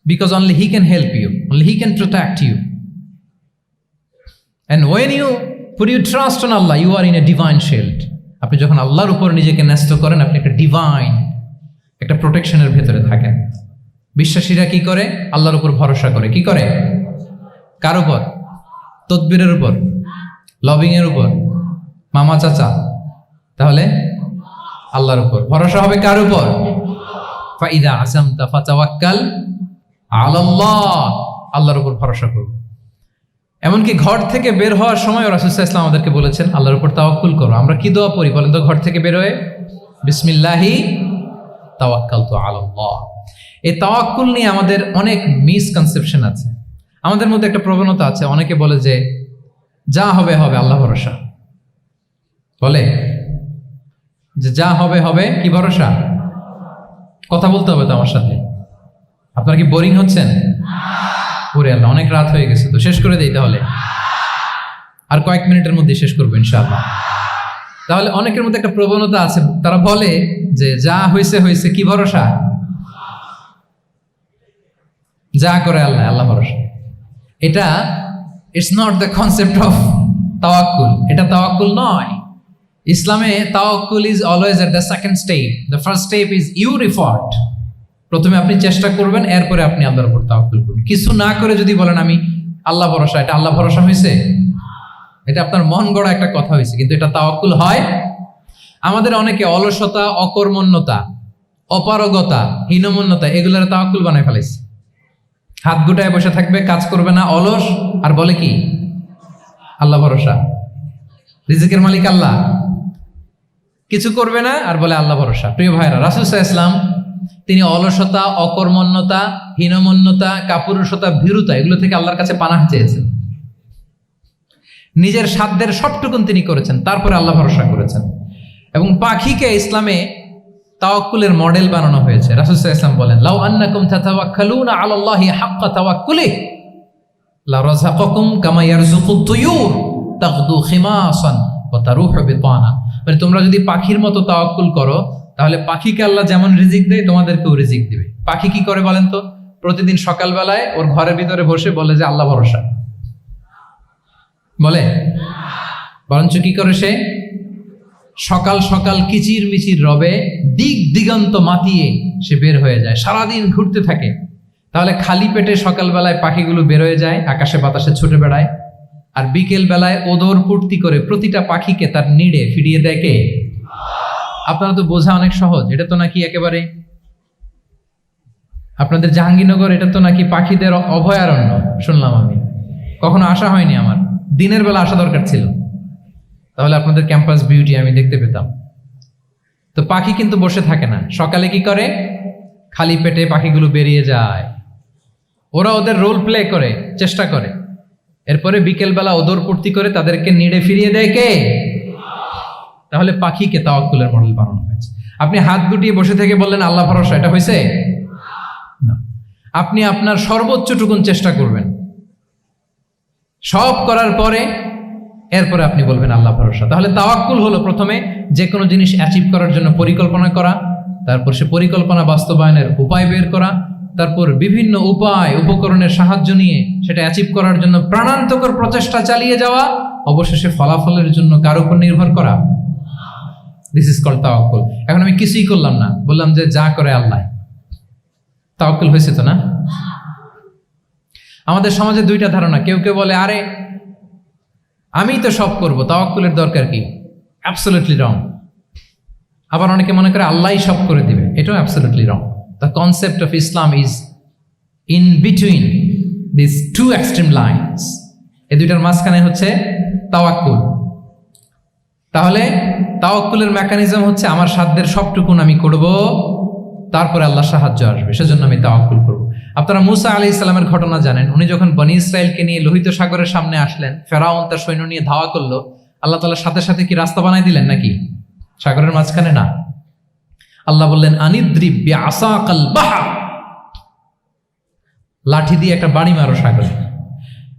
because only He can help you, only He can protect you. And when you put your trust on Allah, you are in a divine shield. আপনি যখন আল্লাহর উপর নিজেকে ন্যস্ত করেন, আপনি একটা ডিভাইন, একটা প্রোটেকশনের ভেতরে থাকেন। বিশ্বাসীরা কি করে? আল্লাহর উপর ভরসা করে। কি করে? কার উপর? তদবিরের উপর, লবিং এর উপর, মামা চাচা। তাহলে আল্লাহর উপর ভরসা হবে। কার উপর? ফাইদা আযামতা ফাতাওয়াক্কাল আলাল্লাহ। আল্লাহর উপর ভরসা করো। এমনকি ঘর থেকে বের হওয়ার সময় রাসূল সাল্লাল্লাহু আলাইহি ওয়াসাল্লাম আমাদেরকে বলেছেন, আল্লাহর উপর তাওয়াক্কুল করো। আমরা কি দোয়া পড়ি বলেন তো ঘর থেকে বের হয়ে? বিসমিল্লাহি তাওয়াক্কালতু আলাল্লাহ। এই তাওয়াক্কুল নিয়ে আমাদের অনেক মিসকনসেপশন আছে। আমাদের মধ্যে একটা প্রবণতা আছে, অনেকে বলে যে যা হবে হবে, আল্লাহ ভরসা। বলে যে যা হবে হবে, কি ভরসা? কথা বলতে হবে তো আমার সাথে। আপনার কি বোরিং হচ্ছেন? ওরে আল্লাহ, অনেক রাত হয়ে গেছে, তো শেষ করে দেই তাহলে। আর কয়েক মিনিটের মধ্যে শেষ করবো ইনশাআল্লাহ। তাহলে অনেকের মধ্যে একটা প্রবণতা আছে, তারা বলে যে যা হয়েছে হয়েছে, কি ভরসা? যা করে আল্লাহ, আল্লাহ ভরসা। এটা it's not the concept of tawakkul. এটা তাওয়াক্কুল নয়। ইসলামে tawakkul is always at the second step. The first step is you revert. প্রথমে আপনি চেষ্টা করবেন, এরপরে আপনি আল্লাহর উপর তাওয়াক্কুল করুন। কিছু না করে যদি বলেন আমি আল্লাহ ভরসা, এটা আল্লাহ ভরসা হয়েছে? এটা আপনার মন গড়া একটা কথা হয়েছে, কিন্তু এটা তাওয়াক্কুল হয়? আমাদের অনেকে অলসতা, অকর্মণ্যতা, অপারগতা, হীনমন্যতা, এগুলোর তাওয়াক্কুল বানায় ফেলেছে। হাত গুটায় বসে থাকবে, কাজ করবে না, অলস, আর বলে কি আল্লাহ ভরসা। রিজিকের মালিক আল্লাহ। কিছু করবে না আর বলে আল্লাহ ভরসা। প্রিয় ভাইরা, রাসূল সাল্লাল্লাহু আলাইহি ওয়াসাল্লাম তিনি অলসতা, অকর্মণ্যতা, হীনমন্যতা, কাপুরুষতা, ভীরুতা এগুলো থেকে আল্লাহর কাছে পানাহ চেয়েছেন। নিজের সাধ্যের সবটুকুন তিনি করেছেন, তারপরে আল্লাহ ভরসা করেছেন। এবং পাখিকে ইসলামে তাওয়াক্কুলের মডেল বানানো হয়েছে। রাসূল সাল্লাল্লাহু আলাইহি ওয়াসাল্লাম বলেন, লাউ আন্নাকুম তাতাওয়াক্কালুনা আলাল্লাহি হাক্কা তাওয়াক্কুলি লা রাযাকাকুম কামা ইয়ারযুকুত তুয়ুর তাগদু খিমাসান ওয়া তারুহু বিতানা। মানে তোমরা যদি পাখির মতো তাওয়াক্কুল করো, তাহলে পাখিকে আল্লাহ যেমন রিজিক দেয় তোমাদেরকেও রিজিক দিবে। পাখি কি করে বলেন তো? প্রতিদিন সকালবেলায় ওর ঘরের ভিতরে বসে বলে যে আল্লাহ ভরসা, বলে বরঞ্চ কি করে সে সকাল সকাল কিচির মিচির রবে দিক দিগন্ত মাতিয়ে সে বের হয়ে যায়, সারাদিন ঘুরতে থাকে। তাহলে খালি পেটে সকালবেলায় পাখিগুলো বের হয়ে যায়, আকাশে বাতাসে ছুটে বেড়ায়, আর বিকেল বেলায় ওদর পূর্তি করে প্রতিটা পাখিকে তার নিড়ে ফিরিয়ে দেয় কে? আপনারা তো বোঝা অনেক সহজ। এটা তো নাকি একেবারে আপনাদের জাহাঙ্গীরনগর, এটা তো নাকি পাখিদের অভয়ারণ্য শুনলাম আমি, কখনো আসা হয়নি আমার, দিনের বেলা আসা দরকার ছিল, তাহলে আপনাদের ক্যাম্পাস বিউটি আমি দেখতে পেতাম। তো পাখি কিন্তু বসে থাকে না, সকালে কি করে? খালি পেটে পাখিগুলো বেরিয়ে যায়, ওরা ওদের রোল প্লে করে, চেষ্টা করে, এরপরে বিকেলবেলা ওদর পূর্তি করে তাদেরকে নিড়ে ফিরিয়ে দেয় কে? তাহলে পাখিকে তাওয়াক্কুলের মডেল বানানো হয়েছে। আপনি হাত গুটিয়ে বসে থেকে বললেন আল্লাহ ভরসা, এটা হয়েছে না। আপনি আপনার সর্বোচ্চটুকুন চেষ্টা করবেন, সব করার পরে এরপরে আপনি বলবেন আল্লাহ ভরসা। তাহলে তাওয়াক্কুল হলো প্রথমে যে কোনো জিনিস অ্যাচিভ করার জন্য পরিকল্পনা করা, তারপর সে পরিকল্পনা বাস্তবায়নের উপায় বের করা, তারপর বিভিন্ন উপায় উপকরণের সাহায্য নিয়ে সেটা অ্যাচিভ করার জন্য প্রাণান্তকর প্রচেষ্টা চালিয়ে যাওয়া, অবশেষে ফলাফলের জন্য কার উপর নির্ভর করা। দিস ইজ কল্ড তাওয়াক্কুল। এখন আমি কিছুই করলাম না, বললাম যে যা করে আল্লাহ, তাওয়াক্কুল হয়েছে তো না? আমাদের সমাজে দুইটা ধারণা, কেউ কেউ বলে আরে আমি তো সব করব, তাওয়াক্কুলের দরকার কি? Absolutely wrong. আবার অনেকে মনে করে আল্লাহই সব করে দিবে, এটাও absolutely wrong. The concept of Islam is in between this two extreme lines. এই দুইটার মাঝখানে হচ্ছে তাওয়াক্কুল। তাহলে তাওয়াক্কুলের মেকানিজম হচ্ছে আমার সাধ্যের সবটুকুন আমি করব, তারপরে আল্লাহর সাহায্য আসবে, সেজন্য আমি তাওয়াক্কুল করব। আপনারা মুসা আলাইহিস সালামের ঘটনা জানেন। উনি যখন বনী ইসরাইলকে নিয়ে লোহিত সাগরের সামনে আসলেন, ফেরাউন তার সৈন্য নিয়ে ধাওয়া করলো, আল্লাহ তাআলা সাথে সাথে কি রাস্তা বানাই দিলেন নাকি? সাগরের মাঝখানে না। আল্লাহ বললেন আনিদ্রিব বিআসাকাল বাহর, লাঠি দিয়ে একটা বাড়ি মারো সাগরে।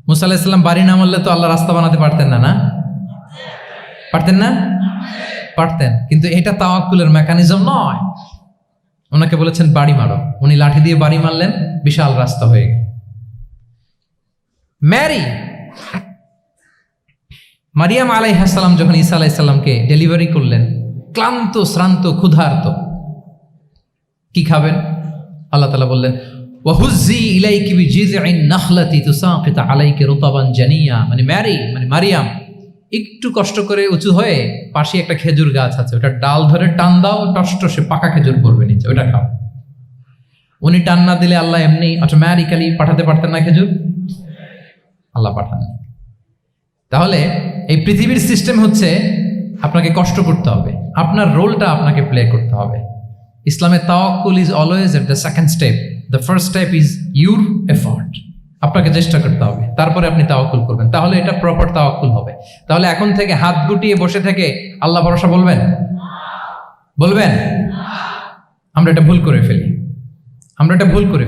মুসা আলাইহিস সালাম বাড়ি না মারলে তো আল্লাহ রাস্তা বানাতে পারতেন না, না পারতেন না? পারতেন, কিন্তু এটা তাওয়াক্কুলের মেকানিজম নয়। ওনাকে বলেছেন বাড়ি মারো, উনি লাঠি দিয়ে বাড়ি মারলেন, বিশাল রাস্তা হয়ে গেল। মারিয়াম আলাইহিস সালাম যখন ঈসা আলাইহিস সালামকে ডেলিভারি করলেন, ক্লান্ত শ্রান্ত ক্ষুধার্ত, কি খাবেন? আল্লাহ তাআলা বললেন ওয়াহুজ্জি ইলাইকি বিজিযইন নাখলাতি তুসাকিত আলাইকি রুতাবান জানিয়া। মানে মারিয়াম একটু কষ্ট করে উঁচু হয়ে পাশে একটা খেজুর গাছ আছে, ওটা ডাল ধরে টান দাও, টসটসে পাকা খেজুর পড়বে নিচে, ওটা খাও। উনি টান না দিলে আল্লাহ এমনি অটোমেটিক্যালি পাঠাতে পারতেন না খেজুর? আল্লাহ পাঠাননি। তাহলে এই পৃথিবীর সিস্টেম হচ্ছে আপনাকে কষ্ট করতে হবে, আপনার রোলটা আপনাকে প্লে করতে হবে। ইসলামে tawakkul is always at the second step, the first step is your effort. আপনাকে চেষ্টা করতে হবে, তারপরে আপনি তাওয়াক্কুল করবেন, তাহলে এটা প্রপার তাওয়াক্কুল হবে। তাহলে এখন থেকে হাত গুটিয়ে বসে থেকে আল্লাহ ভরসা বলবেন? আমরা এটা ভুল করে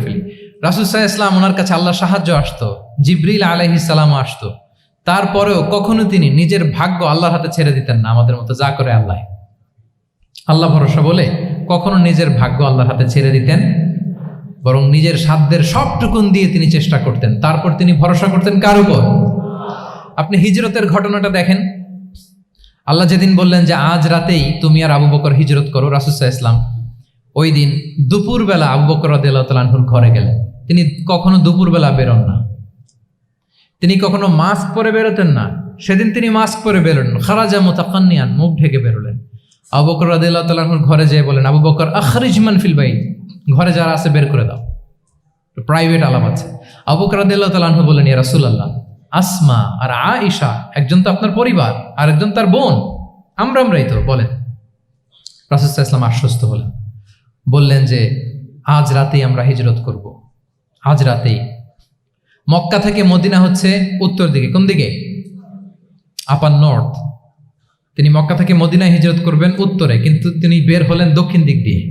ফেলি। রাসূল সাল্লাল্লাহু আলাইহি ওয়াসাল্লাম, ওনার কাছে আল্লাহর সাহায্য আসতো, জিবরিল আলাইহিস সালাম আসতো, তারপরেও কখনো তিনি নিজের ভাগ্য আল্লাহর হাতে ছেড়ে দিতেন না। আমাদের মতো যা করে আল্লাহ ভরসা বলে কখনো নিজের ভাগ্য আল্লাহর হাতে ছেড়ে দিতেন, বরং নিজের সাধ্যের সবটুকুন দিয়ে তিনি চেষ্টা করতেন, তারপর তিনি ভরসা করতেন কার উপর? আপনি হিজরতের ঘটনাটা দেখেন। আল্লাহ যেদিন বললেন যে আজ রাতেই তুমি আর আবু বকর হিজরত করো, রাসূল সাল্লাল্লাহু আলাইহি ওয়াসাল্লাম ওই দিন দুপুরবেলা আবু বকর রাদিয়াল্লাহু তাআলা আনহুর ঘরে গেলেন। তিনি কখনো দুপুরবেলা বেরোন না, তিনি কখনো মাস্ক পরে বেরোতেন না। সেদিন তিনি মাস্ক পরে বেরোলেন, খারাজা মুতাকান্নিয়ান, মুখ ঢেকে বেরোলেন। আবু বকর রাদিয়াল্লাহু তাআলা আনহুর ঘরে যেয়ে বলেন, আবু বকর আখরিজ মান ফিল বাইত, ঘরে যারা আছে বের করে দাও, প্রাইভেট আলাপ আছে। আবু বকর রাদিয়াল্লাহু তাআলা আনহু বলেন, ইয়া রাসূলুল্লাহ, আসমা আর আয়েশা একজন তো আপনার পরিবার, আর একজন তার বোন, আমরাই তো, বলেন রাসূল সাল্লাল্লাহু আলাইহি ওয়াসাল্লাম আশ্বস্ত হলেন, বললেন যে আজ রাতেই আমরা হিজরত করব। আজ রাতেই। মক্কা থেকে মদিনা হচ্ছে উত্তর দিকে, কোন দিকে? আপার নর্থ। তিনি মক্কা থেকে মদিনায় হিজরত করবেন উত্তরে, কিন্তু তিনি বের হলেন দক্ষিণ দিক দিয়ে,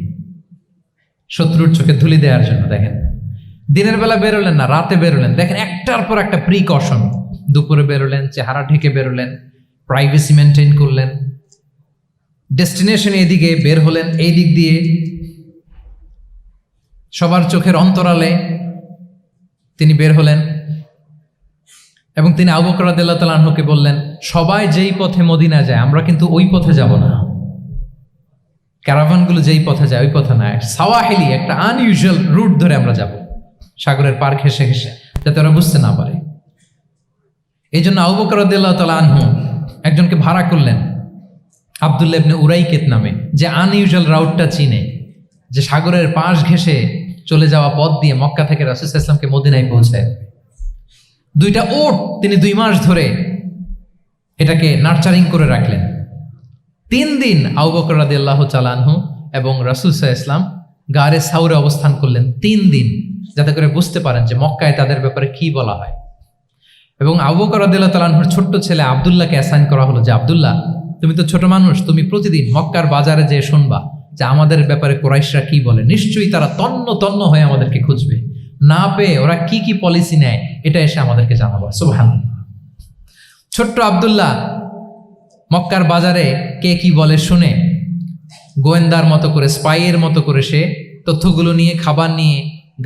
শত্রুর চোখে ধুলি দেওয়ার জন্য। দেখেন, দিনের বেলা বেরোলেন না, রাতে বেরোলেন। দেখেন, একটার পর একটা প্রিকশন। দুপুরে বেরোলেন, চেহারা ঢেকে বেরোলেন, প্রাইভেসি মেনটেন করলেন। ডেস্টিনেশন এদিকে, বের হলেন এই দিক দিয়ে, সবার চোখের অন্তরালে তিনি বের হলেন। এবং তিনি আবু বকর রাদিয়াল্লাহু তাআলা আনহুকে বললেন, সবাই যেই পথে মদিনা যায় আমরা কিন্তু ওই পথে যাব না, ক্যারাভানগুলো যেই পথে যায় ওই পথে না, সাওয়াহিলি একটা আনইউজুয়াল রুট ধরে আমরা যাব, সাগরের পার ঘেঁষে ঘেঁষে, যাতে ওরা বুঝতে না পারে। এই জন্য আবু বকর রাদিয়াল্লাহু তাআলা আনহু একজনকে ভাড়া করলেন, আব্দুল্লাহ ইবনে উরাইকেত নামে, যে আনইউজুয়াল রাউটটা চিনে, যে সাগরের পাশ ঘেঁষে চলে যাওয়া পথ দিয়ে মক্কা থেকে রাসূল সাল্লাল্লাহু আলাইহি ওয়াসাল্লামকে মদিনায় পৌঁছায়। দুইটা ওট তিনি 2 মাস ধরে এটাকে নার্চারিং করে রাখলেন। 3 দিন আবু বকর রাদিয়াল্লাহু তাআলা আনহু এবং রাসূল সাল্লাল্লাহু আলাইহি ওয়াসাল্লাম গারে সাউরে অবস্থান করলেন 3 দিন, যাতে করে বুঝতে পারেন যে মক্কায় তাদের ব্যাপারে কি বলা হয়। এবং আবু বকর রাদিয়াল্লাহু তাআলা আনহুর ছোট্ট ছেলে আব্দুল্লাহকে অ্যাসাইন করা হলো যে, আব্দুল্লাহ, তুমি তো ছোট মানুষ, তুমি প্রতিদিন মক্কার বাজারে যেয়ে শুনবা যে আমাদের ব্যাপারে কুরাইশরা কি বলে। নিশ্চয়ই তারা তন্ন তন্ন হয়ে আমাদেরকে খুঁজবে, না পেয়ে ওরা কি কি পলিসি নেয় এটা এসে আমাদেরকে জানাবো। সুবহানাল্লাহ। ছোট্ট আব্দুল্লাহ মক্কার বাজারে কে কি বলে শুনে গোয়েন্দার মতো করে, স্পাইয়ের মতো করে সে তথ্যগুলো নিয়ে, খাবার নিয়ে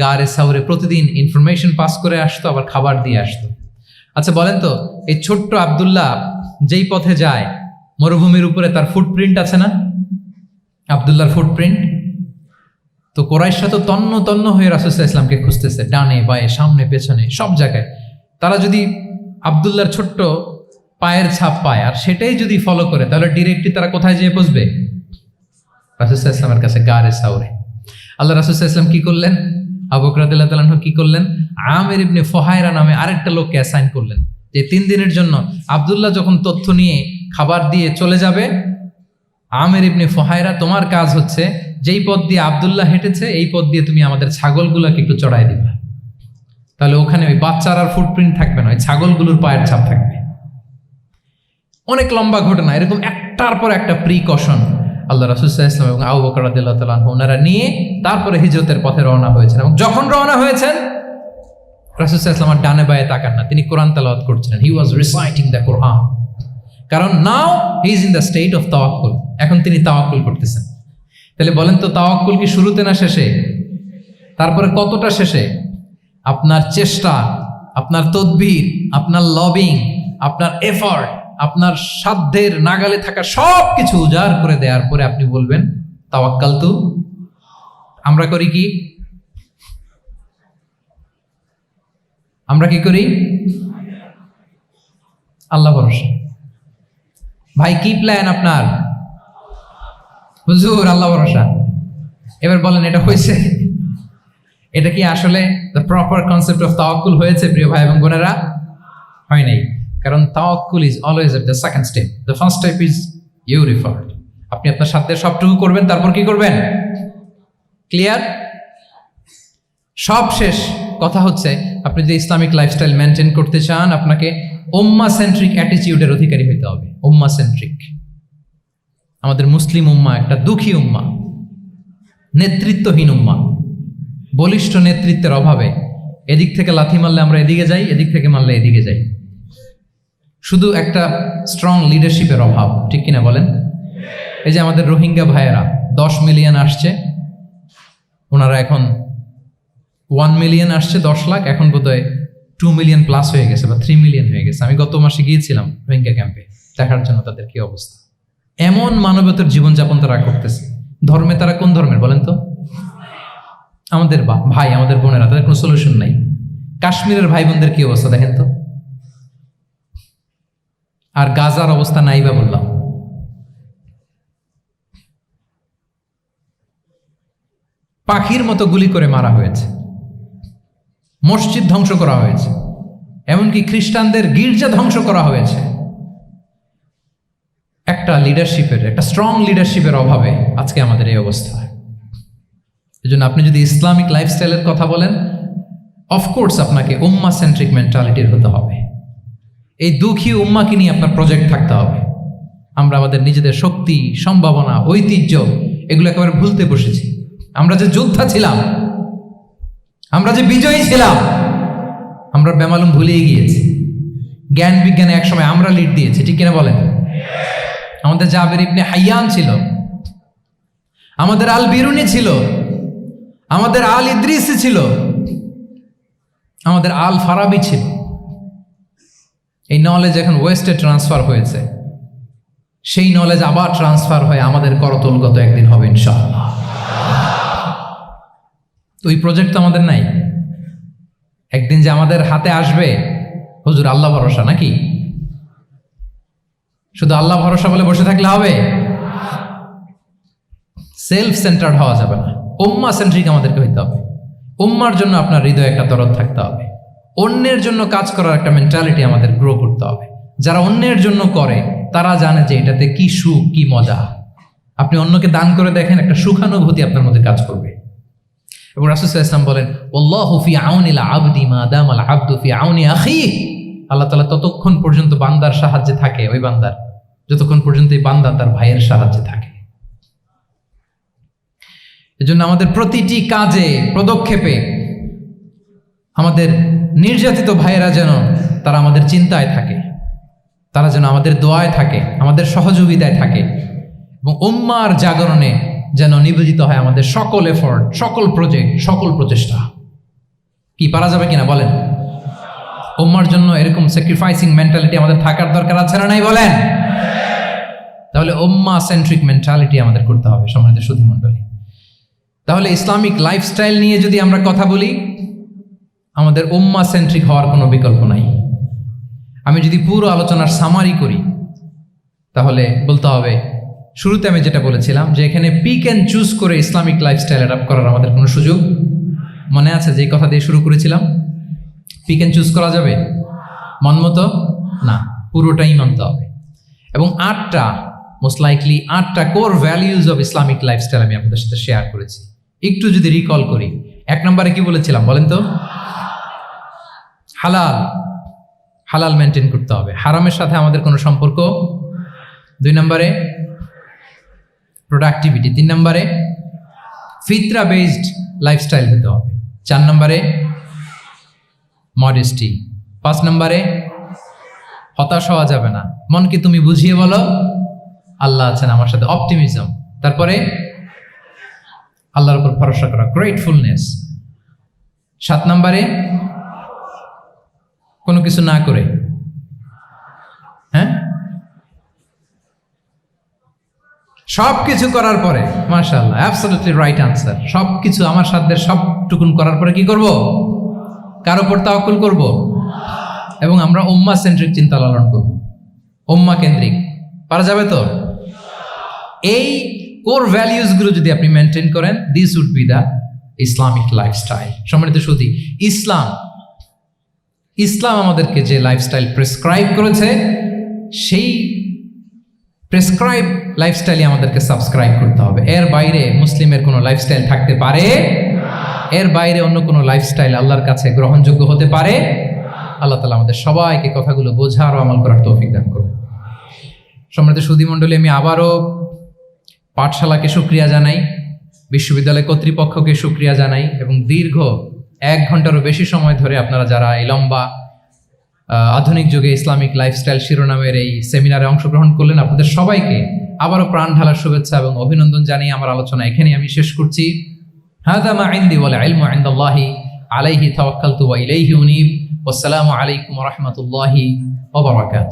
গারে সাউরে প্রতিদিন ইনফরমেশন পাস করে আসতো, আবার খাবার দিয়ে আসতো। আচ্ছা বলেন তো, এই ছোট্ট আব্দুল্লাহ যেই পথে যায়, মরুভূমির উপরে তার ফুটপ্রিন্ট আছে না, আব্দুল্লাহর ফুটপ্রিন্ট। তো কোরাইশরা তো তন্ন তন্ন হয়ে রাসূল সাল্লাল্লাহু আলাইহি ওয়াসাল্লামকে খুঁজতেছে, ডানে বায়ে সামনে পেছনে সব জায়গায়। তারা যদি আব্দুল্লাহর ছোট্ট পায়ের ছাপ পায় আর সেটাই যদি ফলো করে, তাহলে ডিরেক্টলি তারা কোথায় যেয়ে পৌঁছবে? রাসূল সাল্লাল্লাহু আলাইহি ওয়াসাল্লামের কাছে, গারে সাউরে। আল্লাহ রাসূল সাল্লাল্লাহু আলাইহি ওয়াসাল্লাম কি করলেন? আবু বকর রাদিয়াল্লাহু তাআলা আনহু কি করলেন? আমির ইবনে ফুহায়রা নামে আরেকটা লোককে অ্যাসাইন করলেন, যে 3 দিনের জন্য আব্দুল্লাহ যখন তথ্য নিয়ে খাবার দিয়ে চলে যাবে, আমির ইবনে ফুহায়রা, তোমার কাজ হচ্ছে যেই পথ দিয়ে আব্দুল্লাহ হেঁটেছে এই পথ দিয়ে তুমি আমাদের ছাগলগুলোকে একটু চড়াই দিবা। তাহলে ওখানে ওই বাচ্চার আর ফুটপ্রিন্ট থাকবে না, ওই ছাগলগুলোর পায়ের ছাপ থাকবে। অনেক লম্বা ঘটনা, এরকম একটার পর একটা প্রিকশন আল্লাহ রাসূল সাল্লাল্লাহু আলাইহি ওয়াসাল্লাম এবং আবু বকর রাদিয়াল্লাহু তাআলা আনহু ওনারা নিয়ে তারপরে হিজরতের পথে রওনা হয়েছেন। এবং যখন রওনা হয়েছেন, রাসূল সাল্লাল্লাহু আলাইহি ওয়াসাল্লাম ডানে বায়ে তাকান না, তিনি কোরআন তেলাওয়াত করছিলেন। হি ওয়াজ রিসাইটিং দ্য কোরআন, কারণ now he is in the state of tawakkul. এখন তিনি তাওয়াক্কুল করতেছেন। তাহলে বলেন তো, তাওয়াক্কুল কি শুরুতে না শেষে? তারপরে কতটা শেষে? আপনার চেষ্টা, আপনার তদবির, আপনার লবিং, আপনার এফর্ট, আপনার সাধ্যের নাগালে থাকা সব কিছু উজাড় করে দেওয়ার পরে আপনি বলবেন তাওয়াক্কালতু। আমরা করি কি? আমরা কি করি? আল্লাহ ভরসা। ভাই কি প্ল্যান আপনার? হুজুর আল্লাহ ভরসা। এবার বলেন, এটা হয়েছে? এটা কি আসলে দ্য প্রপার কনসেপ্ট অফ তাওয়াক্কুল হয়েছে প্রিয় ভাই এবং বোনেরা? হয় নাই। কারণ তাওয়াক্কুল is always at the second step. The first step is your effort. আপনি আপনার সাধ্যের সবটুকু করবেন, তারপর কি করবেন? ক্লিয়ার? সব শেষ। কথা হচ্ছে, আপনি যদি ইসলামিক লাইফস্টাইল মেনটেন করতে চান, আপনাকে উম্মাহ সেন্ট্রিক অ্যাটিটিউডের অধিকারী হতে হবে। উম্মাহ সেন্ট্রিক। আমাদের মুসলিম উম্মাহ একটা দুঃখী উম্মাহ, নেতৃত্বহীন উম্মাহ, বলিষ্ঠ নেতৃত্বের অভাবে এদিক থেকে লাথি মারলে আমরা এদিকে যাই, এদিক থেকে মারলে এদিকে যাই। শুধু একটা স্ট্রং লিডারশিপের অভাব, ঠিক কিনা বলেন? এই যে আমাদের রোহিঙ্গা ভাইয়েরা 10 মিলিয়ন আসছে, ওনারা এখন 1 মিলিয়ন আসছে, 10 লাখ, এখন বোধহয় 2 মিলিয়ন প্লাস হয়ে গেছে বা 3 মিলিয়ন হয়ে গেছে। আমি গত মাসে গিয়েছিলাম রোহিঙ্গা ক্যাম্পে দেখার জন্য তাদের কি অবস্থা। এমন মানবতার জীবনযাপন তারা করতেছে। ধর্মে তারা কোন ধর্মের বলেন তো? আমাদের ভাই, আমাদের বোনেরা, তাদের কোনো সলিউশন নাই। কাশ্মীরের ভাই বোনদের কি অবস্থা দেখেন তো। আর গাজার অবস্থা নাই বা বললাম। পাখির মতো গুলি করে মারা হয়েছে, মসজিদ ধ্বংস করা হয়েছে, এমনকি খ্রিস্টানদের গির্জা ধ্বংস করা হয়েছে। একটা স্ট্রং লিডারশিপের অভাবে আজকে আমাদের এই অবস্থা। এই জন্য আপনি যদি ইসলামিক লাইফস্টাইলের কথা বলেন, অফকোর্স আপনাকে উম্মা সেন্ট্রিক মেন্টালিটির হতে হবে। এই দুঃখী উম্মাকে নিয়ে আপনার প্রজেক্ট থাকতে হবে। আমরা আমাদের নিজেদের শক্তি, সম্ভাবনা, ঐতিহ্য এগুলো একেবারে ভুলতে বসেছি। আমরা যে যোদ্ধা ছিলাম, আমরা যে বিজয়ী ছিলাম, আমরা বেমালুম ভুলিয়ে গিয়েছি। জ্ঞান বিজ্ঞানে একসময় আমরা লিড দিয়েছি, ঠিক কিনা বলেন? আমাদের জাবের ইবনে হাইয়ান ছিল, আমাদের আল বিরুনি ছিল, আমাদের আল ইদ্রিসি ছিল, আমাদের আল ফারাবি ছিল। এই নলেজ এখন ওয়েস্টে ট্রান্সফার হয়েছে, সেই নলেজ আবার ট্রান্সফার হয়ে আমাদের করতলগত একদিন হবে ইনশাআল্লাহ। তো এই প্রজেক্ট তো আমাদের নাই। একদিন যে আমাদের হাতে আসবে, হুজুর আল্লাহ ভরসা নাকি? শুধু আল্লাহ ভরসা বলে বসে থাকলে হবে? সেলফ সেন্টার্ড হওয়া যাবে না, উম্মা সেন্ট্রিক আমাদেরকে হইতে হবে। উম্মার জন্য আপনার হৃদয়ে একটা দরদ থাকতে হবে। অন্যের জন্য কাজ করার একটা মেন্টালিটি আমাদের গ্রো করতে হবে। যারা অন্যের জন্য করে তারা জানে যে এটাতে কি সুখ, কি মজা। আপনি অন্যকে দান করে দেখেন, একটা সুখানুভূতি আপনার মধ্যে কাজ করবে। এবং রাসূল সাল্লাল্লাহু আলাইহি ওয়াসাল্লাম বলেন, আল্লাহু ফি আউনিল আবদি মা দামাল আবদু ফি আউনি আখিহি। আল্লাহ তাআলা ততক্ষণ পর্যন্ত বান্দার সাহায্যে থাকে, ওই বান্দার, যতক্ষণ পর্যন্ত এই বান্দা তার ভাইয়ের সাহায্যে থাকে। এজন্য আমাদের প্রতিটি কাজে, পদক্ষেপে আমাদের নির্যাতিত ভাইয়েরা যেন তারা আমাদের চিন্তায় থাকে, তারা যেন আমাদের দোয়ায় থাকে, আমাদের সহযোগিতায় থাকে, এবং উম্মার জাগরণে যেন নিবেদিত হয় আমাদের সকল এফোর্ট, সকল প্রজেক্ট, সকল প্রচেষ্টা। কি পারা যাবে কিনা বলেন? উম্মার জন্য এরকম স্যাক্রিফাইসিং মেন্টালিটি আমাদের থাকার দরকার আছে না নাই বলেন? তাহলে উম্মা সেন্ট্রিক মেন্টালিটি আমাদের করতে হবে সম্মানিত সুধী মণ্ডলী। তাহলে ইসলামিক লাইফস্টাইল নিয়ে যদি আমরা কথা বলি, আমাদের উম্মা সেন্ট্রিক হওয়ার কোনো বিকল্প নাই। আমি যদি পুরো আলোচনার সামারি করি, তাহলে বলতে হবে, শুরুতে আমি যেটা বলেছিলাম যে এখানে পিক অ্যান্ড চুজ করে ইসলামিক লাইফস্টাইল অ্যাডাপ্ট করার আমাদের কোনো সুযোগ, মনে আছে যে কথা দিয়ে শুরু করেছিলাম? পিক অ্যান্ড চুজ করা যাবে মন মতো? না, পুরোটাই মানতে হবে। এবং মোস্ট লাইকলি 8টা core values of Islamic lifestyle আমি আপনাদের সাথে শেয়ার করেছি। একটু যদি রিকল করি, 1 নম্বরে কি বলেছিলাম বলেন তো? হালাল মেনটেন করতে হবে, হারামের সাথে আমাদের কোনো সম্পর্ক। 2 নম্বরে প্রোডাক্টিভিটি। 3 নম্বরে ফিতরা বেসড লাইফস্টাইল হতে হবে। 4 নম্বরে মডেস্টি। 5 নম্বরে হতাশ হওয়া যাবে না, মনকে তুমি বুঝিয়ে বলো আল্লাহ আছেন আমার সাথে, অপটিমিজম। তারপরে আল্লাহর উপর ভরসা করা, গ্রেটফুলনেস। 7 নম্বরে কোনো কিছু না করে, সব কিছু করার পরে, মাশাআল্লাহ, অ্যাবসলিউটলি রাইট আনসার। সব কিছু আমার সাধ্যের সবটুকুন করার পরে কি করব? কার উপর তাওয়াক্কুল করব, এবং আমরা উম্মাহ সেন্ট্রিক চিন্তা লালন করব, উম্মাহ কেন্দ্রিক। পারা যাবে তো? এই কোর ভ্যালিউজগুলো যদি আপনি মেনটেন করেন, this would be the Islamic lifestyle. সম্মানিত সুধী, ইসলাম আমাদেরকে যে লাইফস্টাইল প্রেসক্রাইব করেছে, সেই প্রেসক্রাইব লাইফস্টাইলই আমাদেরকে সাবস্ক্রাইব করতে হবে। এর বাইরে মুসলিমের কোনো লাইফস্টাইল থাকতে পারে? এর বাইরে অন্য কোনো লাইফস্টাইল আল্লাহর কাছে গ্রহণযোগ্য হতে পারে? আল্লাহ তাআলা আমাদের সবাইকে কথাগুলো বোঝার ও আমল করার তৌফিক দান করুন। সম্মানিত সুধী মণ্ডলী, আমি আবারও পাঠশালাকে শুকরিয়া জানাই, বিশ্ববিদ্যালয় কর্তৃপক্ষকে শুকরিয়া জানাই, এবং দীর্ঘ 1 ঘন্টারও বেশি সময় ধরে আপনারা যারা এই লম্বা আধুনিক যুগে ইসলামিক লাইফস্টাইল শিরোনামের এই সেমিনারে অংশগ্রহণ করলেন, আপনাদের সবাইকে আবারও প্রাণ ঢালার শুভেচ্ছা এবং অভিনন্দন জানিয়ে আমার আলোচনা এখানেই আমি শেষ করছি। হাযা মা ইনদি ওয়াল ইলমু ইনদাল্লাহি আলাইহি তাওয়াক্কালতু ওয়া ইলাইহি উনীব। ওয়াসসালামু আলাইকুম ওয়া রাহমাতুল্লাহি ওয়া বারাকাতুহু।